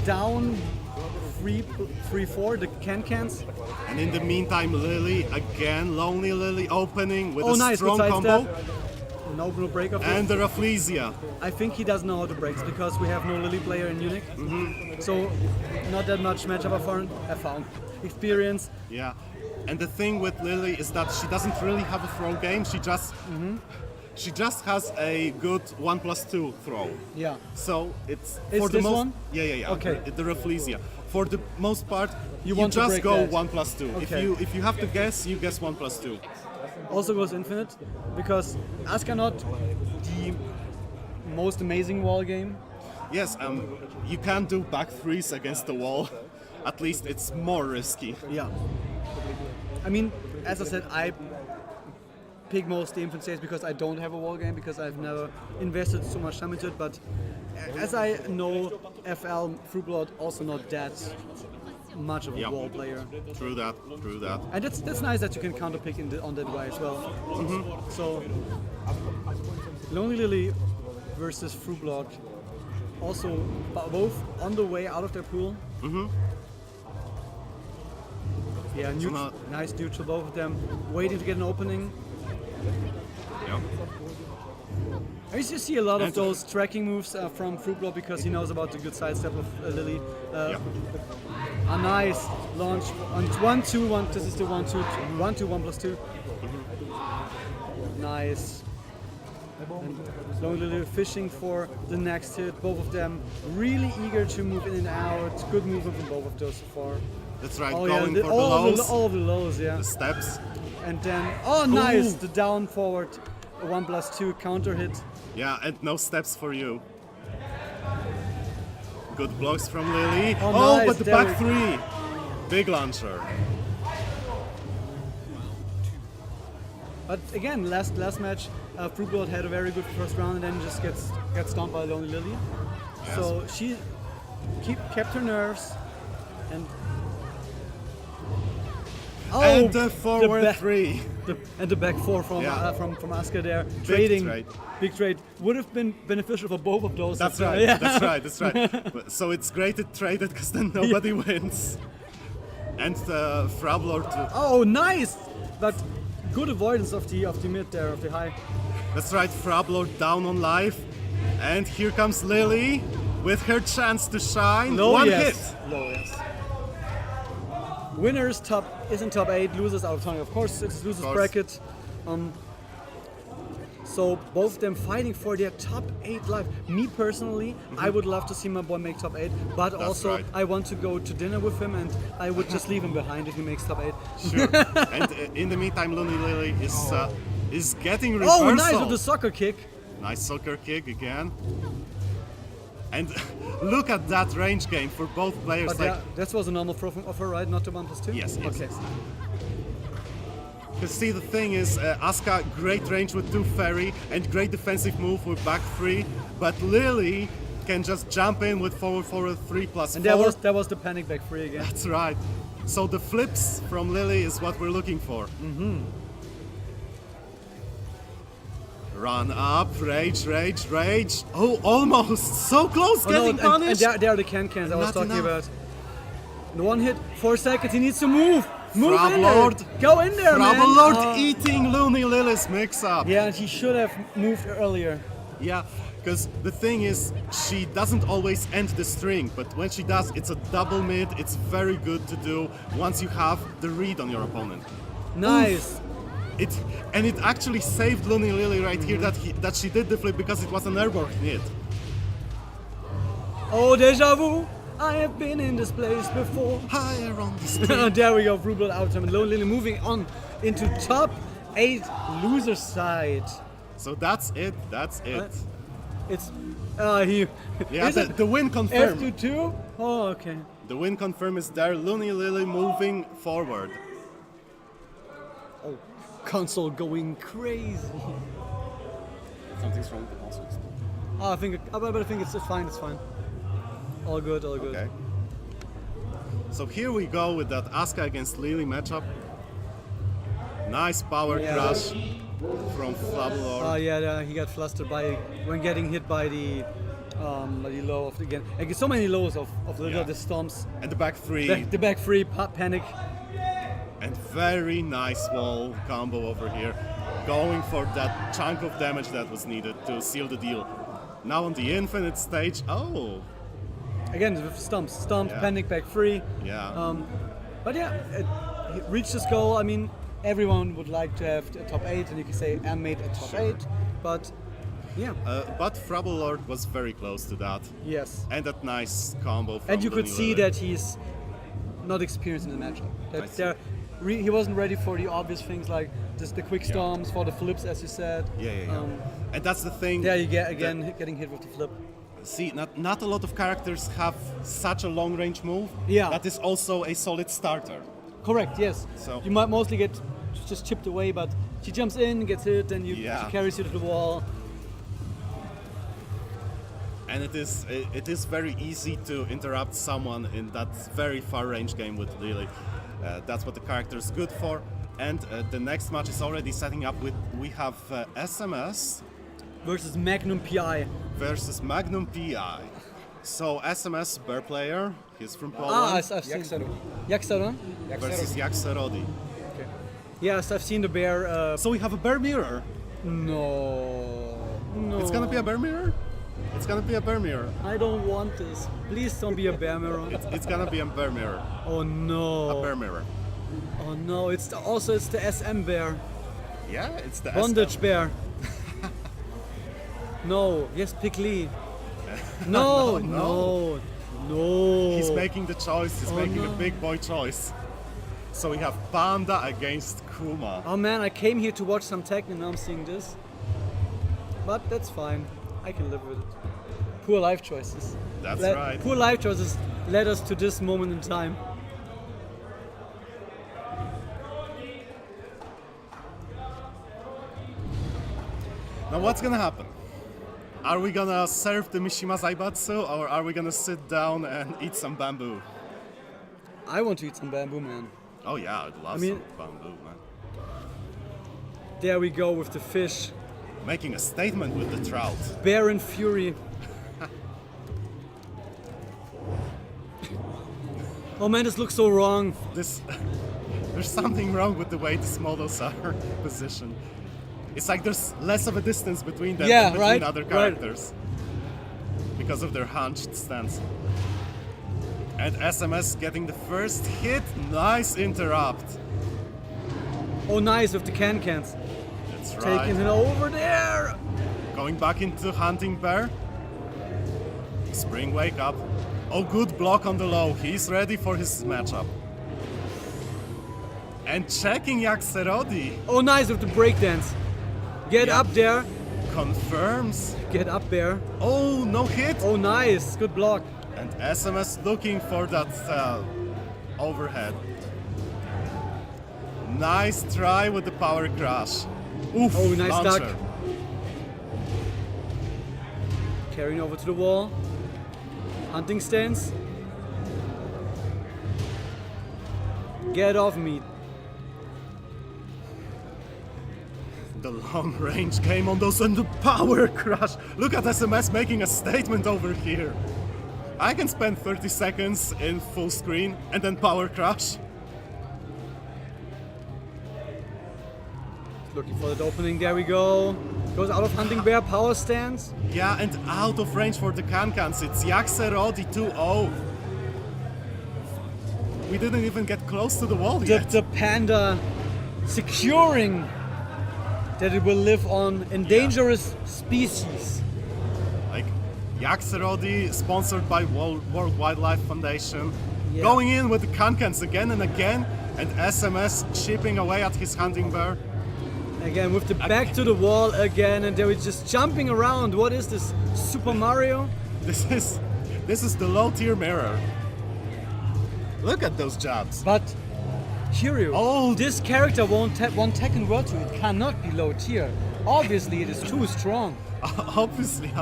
down 3-4, the cans. And in the meantime, Lily again, Lonely Lily opening with Oh, a nice, good strong combo. sidestep. No break of And it. the Rafflesia. I think he doesn't know how to break because we have no Lily player in Munich. Mm-hmm. So not that much matchup experience. Yeah. And the thing with Lily is that she doesn't really have a throw game. She just has a good 1+2 throw. Yeah. So it's Is for the this most. one? Yeah. Okay. The Rafflesia. For the most part, you want to just break go that. 1+2. Okay. If you have to guess, you guess 1+2. Also goes infinite because Asuka not the most amazing wall game. Yes. You can't do back 3s against the wall. At least it's more risky. Yeah. I mean, as I said, I pick mostly infinite states because I don't have a wall game because I've never invested so much time into it. But as I know, FL Fruitblood also not that much of a Yeah. wall player. True that. And that's nice that you can counter pick on that way as well. So, Lonely Lily versus Fruitblood, also both on the way out of their pool. Yeah, not- nice neutral, both of them waiting to get an opening. Yeah. I used to see a lot of And- those tracking moves from Fruitblood because he knows about the good sidestep of Lily. Yeah. A nice launch on 1-2-1. This is the 1-2, 1+2. Nice. And Lonely Lily fishing for the next hit. Both of them really eager to move in and out. Good movement from both of those so far. That's right. Oh Going yeah, for the all lows, of the lows, yeah. the steps. And then, oh nice, Ooh. the down forward 1+2 counter hit. Yeah, and no steps for you. Good blocks from Lily. Oh, Oh, nice, but the there back 3. Big launcher. But again, last match, Fruitblood had a very good first round and then just gets stomped by Lonely Lily. So she kept her nerves and And the forward back- 3. And the back 4 from Yeah. from Asuka there. Trading. trade. Big trade. Would have been beneficial for both of those. That's if, right, yeah. that's right. So it's great it traded because then nobody wins. And Frablord, Oh, nice! But good avoidance of the mid there, of the high. that's right, Frablord down on life. And here comes Lily with her chance to shine. One yes. hit. Low, yes. Winners is in top 8, losers out of 20. Of course, it's losers course. bracket. So both of them fighting for their top 8 life. Me personally, I would love to see my boy make top 8, but also right. I want to go to dinner with him, and I would just leave him behind if he makes top 8. Sure. And in the meantime, Looney Lily is getting reversal. Oh, nice with the soccer kick. Nice soccer kick again. And look at that range game for both players. But yeah, that was a normal throw from offer, right? Not the 1+2? Yes, yes, Okay. yes. Because see, the thing is, Asuka, great range with 2 fairy and great defensive move with back 3, but Lily can just jump in with forward 3+4. And that was the panic back 3 again. That's right. So the flips from Lily is what we're looking for. Mm-hmm. Run up, rage, rage, rage. Oh, almost. So close, Oh, no, getting and punished. there are the can-cans I was Not talking enough. about. The one hit, 4 seconds, he needs to move. Move in there. Frablord. Go in there, man. Frablord Oh. eating Looney Lily's mix-up. Yeah, and he should have moved earlier. Yeah, because the thing is, she doesn't always end the string, but when she does, it's a double mid. It's very good to do once you have the read on your opponent. Nice. And it actually saved Looney Lily right here that she did the flip because it was an airborne hit. Oh, deja vu. I have been in this place before. Higher on the string. There we go, Rubel out and Lily moving on into top 8 loser side. So that's it. That's it. It's he. Yeah, Is the win confirmed. F22? Oh, okay. The win confirmed is there. Looney Lily moving forward. Oh, console going crazy. Something's wrong with the console. Oh, I think it's fine. It's fine. All good. All good. Okay. So here we go with that Asuka against Lily matchup. Nice power Yeah. crush from Flablord. Oh yeah, he got flustered when getting hit by the low of the again. Like, so many lows of Yeah. the stomps. And the back 3. The back 3 panic. And very nice wall combo over here. Going for that chunk of damage that was needed to seal the deal. Now on the infinite stage. Oh, Again with stomps, Yeah. panic back 3. yeah. But yeah, he reached his goal. I mean, everyone would like to have a top 8, and you can say I made a top 8. But yeah, But Frablord was very close to that. yes. And that nice combo from And you could Looney see Lily. that he's not experienced in the matchup. I That see. he wasn't ready for the obvious things like just the quick storms, for the flips, as you said. Yeah. And that's the thing. There you get again getting hit with the flip. See, not a lot of characters have such a long range move. Yeah. That is also a solid starter. Correct. Yes. So- You might mostly get just chipped away, but she jumps in, gets hit, and Yeah. she carries you to the wall. And it is very easy to interrupt someone in that very far range game with Lily. That's what the character is good for. And the next match is already setting up with we have SMS Versus Magnum PI. versus Magnum PI. So SMS bear player, he's from Ah, Poland I've seen. Jaksaru. Jaksaru? versus Jakserodi. Yes, I've seen the bear. So we have a bear mirror. No. It's gonna be a bear mirror. It's gonna be a bear mirror. I don't want this. Please don't be a bear mirror. It's gonna be a bear mirror. Oh no. A bear mirror. Oh no, it's the SM bear. Yeah, it's the Bondage bear. No, yes, pick Lee. No, no, no. He's making the choice. He's Oh, making a no. big boy choice. So we have Panda against Kuma. Oh man, I came here to watch some Tekken and now I'm seeing this. But that's fine. I can live with it. Poor life choices. That's right. Poor life choices led us to this moment in time. Now what's gonna happen? Are we gonna serve the Mishima Zaibatsu or are we gonna sit down and eat some bamboo? I want to eat some bamboo, man. Oh yeah, I'd love I mean- some bamboo, man. There we go with the fish. Making a statement with the trout. Baron Fury. Oh man, this looks so wrong. This, there's something wrong with the way these models are positioned. It's like there's less of a distance between them Yeah, than between right, other right. characters. Because of their hunched stance. And SMS getting the first hit. Nice interrupt. Oh nice with the cans. That's right. Taking it over there. Going back into Hunting Bear. Spring wake up. Oh, good block on the low. He's ready for his matchup. And checking Yaxerodi. Oh nice with the breakdance. Get Yeah. up there. Confirms. Get up there. Oh, no hit. Oh nice. Good block. And SMS looking for that overhead. Nice try with the power crash. Oof, Oh, nice launcher. duck. Carrying over to the wall. Hunting stance. Get off me. The long range came on those and the power crash. Look at SMS making a statement over here. I can spend 30 seconds in full screen and then power crash. Looking for that opening. There we go. Goes out of Hunting Bear. Power stance. Yeah, and out of range for the Kankans. It's Yaxerodi 2-0. We didn't even get close to the wall yet. The panda securing that it will live on endangered species. Like Yaxerodi, sponsored by World Wildlife Foundation, Yeah. going in with the Kankans again and again, and SMS chipping away at his Hunting Bear. Again with the back to the wall again, and they were just jumping around. What is this? Super Mario? This is the low tier mirror. Look at those jabs. But Kiryu, Oh. this character won Tekken World Tour. It cannot be low tier. Obviously, it is too strong. Obviously,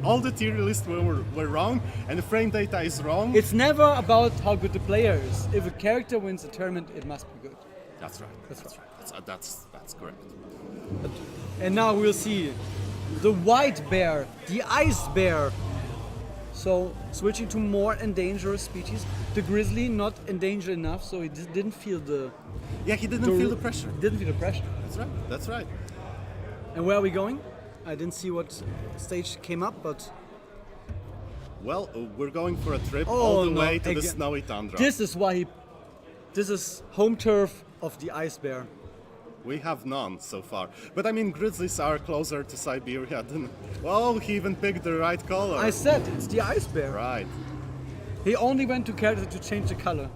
all the tier lists were wrong, and the frame data is wrong. It's never about how good the player is. If a character wins a tournament, it must be good. That's right. That's right. That's correct. And now we'll see the white bear, the ice bear. So switching to more endangered species. The grizzly not endangered enough, so he didn't feel the. Yeah, he didn't feel the pressure. Didn't feel the pressure. That's right. That's right. And where are we going? I didn't see what stage came up, but Well, we're going for a trip Oh, all the no, way to the again. snowy tundra. this is why this is home turf of the ice bear. We have none so far. But I mean, grizzlies are closer to Siberia than. Oh, he even picked the right color. I said it's the ice bear. Right. He only went to character to change the color.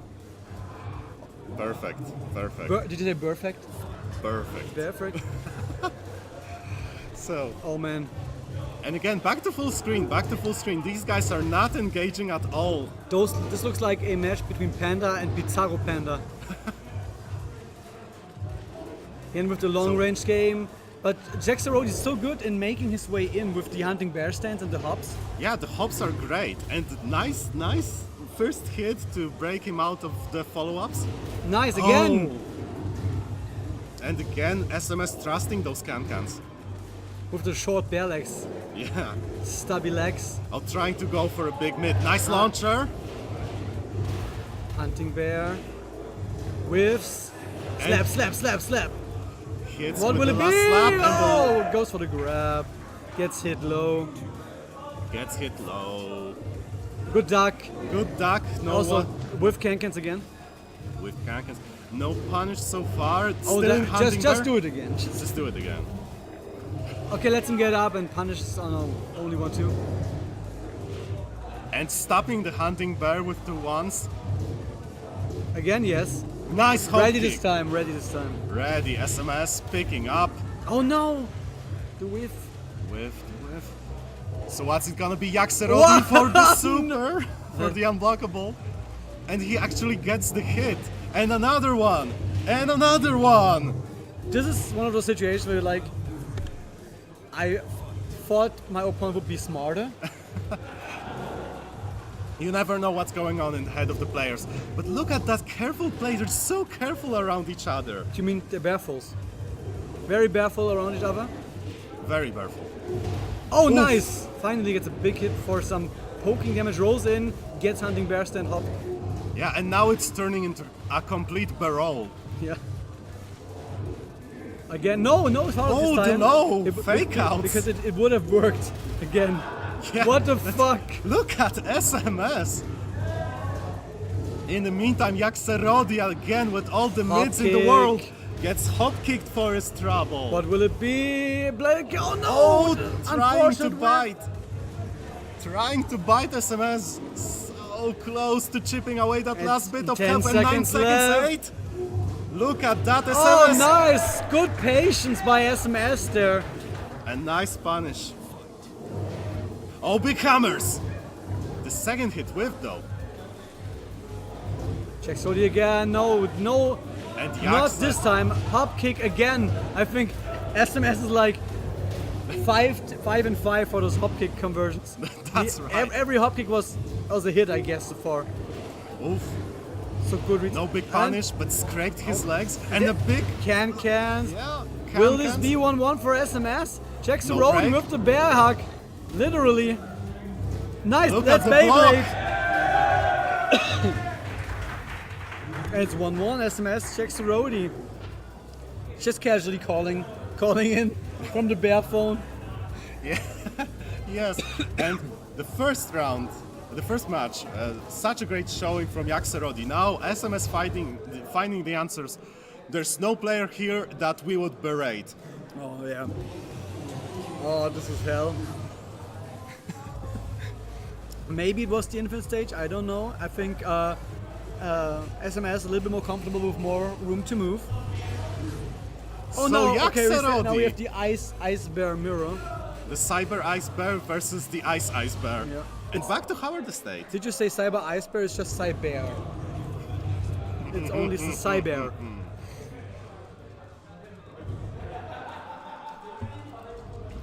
Perfect. Perfect. Did you say perfect? Perfect. Perfect. So, Oh man. and again, back to full screen. Back to full screen. These guys are not engaging at all. This looks like a match between Panda and Bizarro Panda. And with the long range game. But Jaxerode is so good in making his way in with the hunting bear stance and the hops. Yeah, the hops are great. And nice first hit to break him out of the follow-ups. Nice again! Oh. And again, SMS trusting those Kankans. With the short bear legs, Yeah. stubby legs. Oh, trying to go for a big mid. Nice launcher. Hunting bear. Whiffs. Slap, And- slap, slap, slap. Hits What with will the it be? last slap and Oh, goes for the grab. Gets hit low. gets hit low. Good duck. Good duck. No Also one with Kankans again. with Kankans. No punish so far. Oh, Still hunting just bear. do it again. Just do it again. Okay, let's him get up and punish on only 1-2. And stopping the hunting bear with the ones. Again, yes. Nice hook Ready kick. this time, ready this time. Ready. SMS picking up. Oh no! The whiff. Whiff. So what's it gonna be? Yaxerodi Wow. for the super. For the unblockable. And he actually gets the hit. And another one. And another one. This is one of those situations where like I thought my opponent would be smarter. You never know what's going on in the head of the players. But look at that careful play. They're so careful around each other. Do you mean the barefuls? Very bareful around each other? Very careful. Oh, Oof. nice! Finally gets a big hit for some poking damage, rolls in, gets Hunting Bear stand hop. Yeah, and now it's turning into a complete barrel. Yeah. Again, no, it's hard Oh, this time. no, fake outs. Because it would have worked again. Yeah, What the fuck? Look at SMS. In the meantime, Yaxerodi again with all the Hop mids in the kick. world gets hop kicked for his trouble. What will it be? Oh no! Oh, trying to Unfortunate bite. Trying to bite SMS. So close to chipping away that And last bit of 10 health and 9 seconds seconds left. 8. Look at that SMS. Oh, nice! Good patience by SMS there. A nice punish. Oh, big hammers. The second hit whiff though. Check Sodi again. No. And Not Yaxa. this time. Hop kick again. I think SMS is like 5 and 5 for those hop kick conversions. That's right. Every hop kick was a hit, I guess, so far. Oof. So good read. No big And punish, but scraped his legs. And a big... cans. Yeah. Will this be 1-1 for SMS? Checks the No road break. with the bear hug. Literally. Nice, Look that's at the block. Beyblade. And it's 1-1. SMS checks the roadie. Just casually calling in from the bear phone. Yes. And the first round, the first match, such a great showing from Yaxerodi. Now SMS finding the answers. There's no player here that we would berate. Oh yeah. Oh, this is hell. Maybe it was the infinite stage. I don't know. I think SMS a little bit more comfortable with more room to move. Oh So no! Okay, Yaxerodi. now we have the ice bear mirror. The Cyber Ice Bear versus the Ice Ice Bear. Yeah. And back to Howard Estate. Did you say cyber ice bear? It's just cyber. It's only the cyber.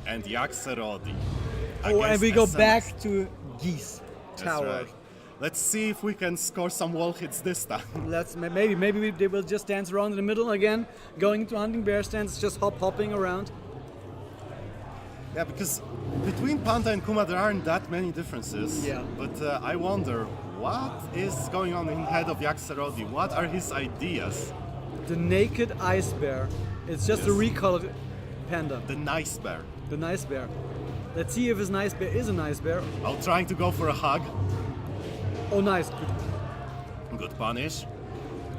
And Yaxerodi. Oh, and against we go SMS. back to Geese That's Tower. right. Let's see if we can score some wall hits this time. Maybe they will just dance around in the middle again, going into hunting bear stands, just hopping around. Yeah, because between Panda and Kuma there aren't that many differences. Yeah. But I wonder, what is going on in the head of Yaxerodi? What are his ideas? The naked ice bear. It's just a Yes. recolored panda. The nice bear. The nice bear. Let's see if his nice bear is a nice bear. Oh, trying to go for a hug. Oh, nice. Good. Good punish.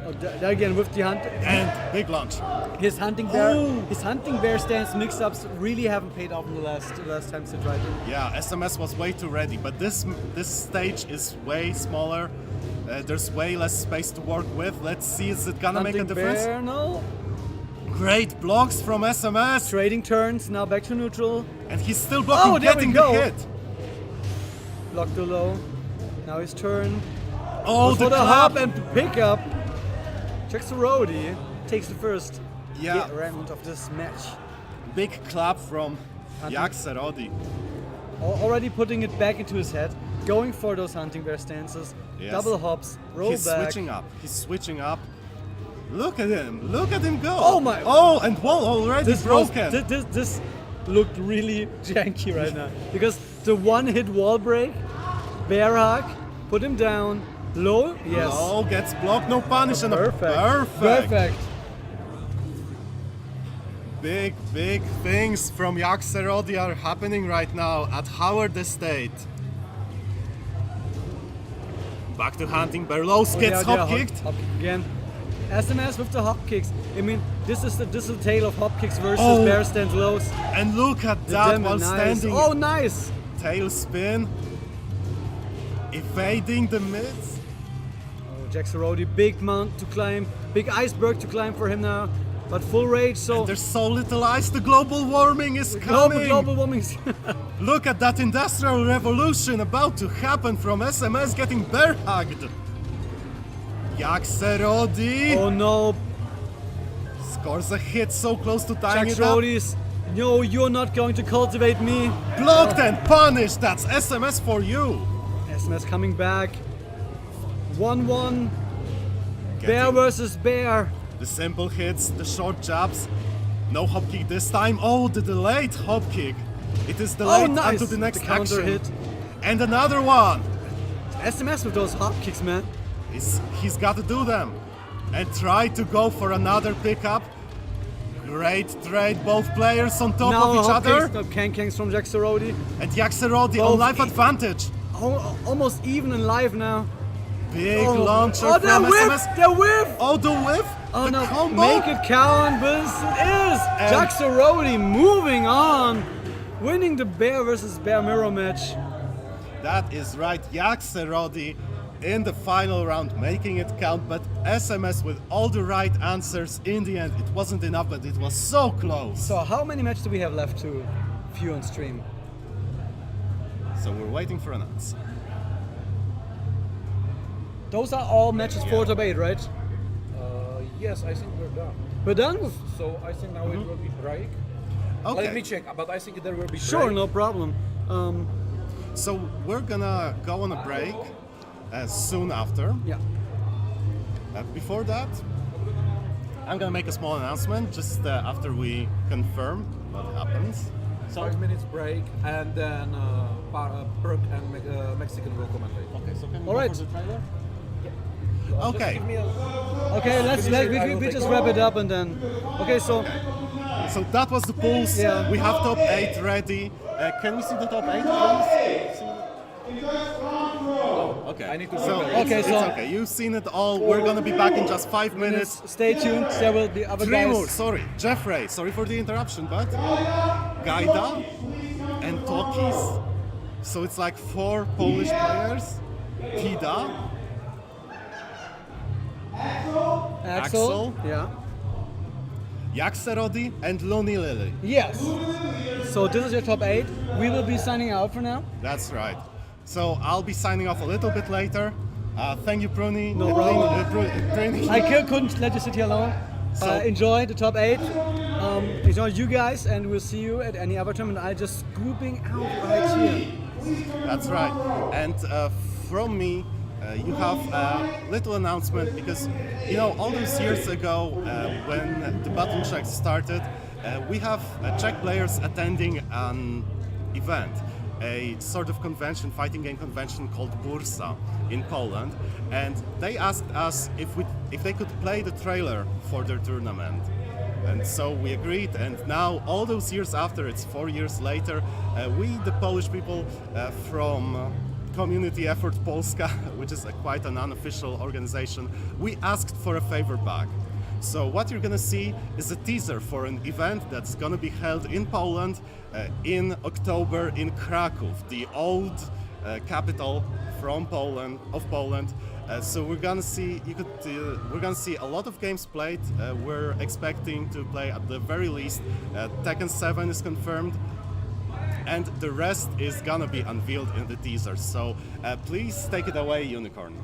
Oh, there again with the hunt. And big launch. His hunting bear. Oh. His hunting bear stance mix-ups really haven't paid off in the last times he tried. Yeah, SMS was way too ready, but this stage is way smaller. There's way less space to work with. Let's see, is it gonna make a Hunting difference? bear, no. Great blocks from SMS. Trading turns, now back to neutral. And he's still blocking, Oh, there we getting go. the hit. Block the low. Now his turn. Oh, Goes the for the clap. hop and pick up. Checks the roadie. Takes the first Yeah. round of this match. Big clap from Hunting- Yaxerodi. Already putting it back into his head. Going for those hunting bear stances. Yes. Double hops. Roll He's back. switching up. He's switching up. Look at him. Look at him go. Oh my- Oh, and wall already This was- broken. this looked really janky right now. Because the one-hit wall break, bear hug, put him down, low, yes. Oh, gets blocked, no punish, and a Perfect. perfect. Big things from Yaxerodi are happening right now at Howard Estate. Back to hunting, Berlos gets hop kicked. Hop kick again. SMS with the hop kicks. I mean, this is the tale of hop kicks versus Oh. bear stand lows. And look at that Damn, while nice. standing. Oh, nice. Tail spin. Evading the mids. Oh, Jaxerodi, big mount to climb, big iceberg to climb for him now. But full rage, so There's so little ice, the global warming is global coming. warming. Look at that industrial revolution about to happen from SMS getting bear hugged. Yaxerodi Oh no, scores a hit so close to tying it up. Jaxerodis. No, you're not going to cultivate me. Blocked and punished. That's SMS for you. SMS coming back. 1-1. Bear Getting versus Bear. the simple hits, the short jabs. No hop kick this time. Oh, the delayed hop kick. It is delayed nice. until the next The counter action. hit. And another one. SMS with those hop kicks, man. He's got to do them. And try to go for another pickup. Great trade, both players on top Now of each hop other. kicks, no Kankangs from Jaxerodi. And Yaxerodi on Both life e- advantage. Almost even in live now. Big launcher Oh, the from whiff! SMS. The whiff! Oh, the whiff. Oh the no, combo. make it count, but it is! And- Jaxerodi moving on, winning the Bear versus Bear mirror match. That is right, Yaxerodi in the final round, making it count, but SMS with all the right answers in the end. It wasn't enough, but it was so close. So how many matches do we have left to view on stream? So we're waiting for an answer. Those are all matches for top 8, right? Yes, I think we're done. We're done? So I think now it will be break. Okay. Let me check, but I think there will be Sure, break. no problem. So we're gonna go on a break soon after. Yeah. Before that, I'm gonna make a small announcement just after we confirm what happens. 5 minutes break, and then Perk and Mexican will commentate. Okay, so can we All go right. for the trailer? Just Okay. give me a- Okay, we just wrap it up and then. Okay, so So that was the pulse. Yeah. We have top 8 ready. Can we see the top 8, please? Okay. I need to So, prepare. Okay, it's so- okay. You've seen it all. We're gonna be back in just 5 minutes. stay tuned. There will be other Three guys. more. Sorry, Jeffrey. Sorry for the interruption, but Gaida and Tokis. So it's like 4 Polish players. Tida, Axel. Yeah. Yaxerodi, and Loni Lily. Yes. So this is your top 8. We will be signing out for now. That's right. So I'll be signing off a little bit later. Thank you, Pruni. No problem. Pruni. I couldn't let you sit here alone. So- Enjoy the top 8. Enjoy you guys, and we'll see you at any other tournament. I just scooping out right here. That's right. And from me, you have a little announcement because, you know, all those years ago when the button checks started, we have Czech players attending an event, a sort of convention, fighting game convention called Bursa in Poland, and they asked us if they could play the trailer for their tournament. And so we agreed, and now all those years after, it's 4 years later, we, the Polish people from Community Effort Polska, which is quite an unofficial organization, we asked for a favor back. So what you're gonna see is a teaser for an event that's gonna be held in Poland in October in Kraków, the old capital from Poland. So we're gonna see we're gonna see a lot of games played. We're expecting to play at the very least Tekken 7 is confirmed, and the rest is gonna be unveiled in the teaser. So please take it away, Unicorn.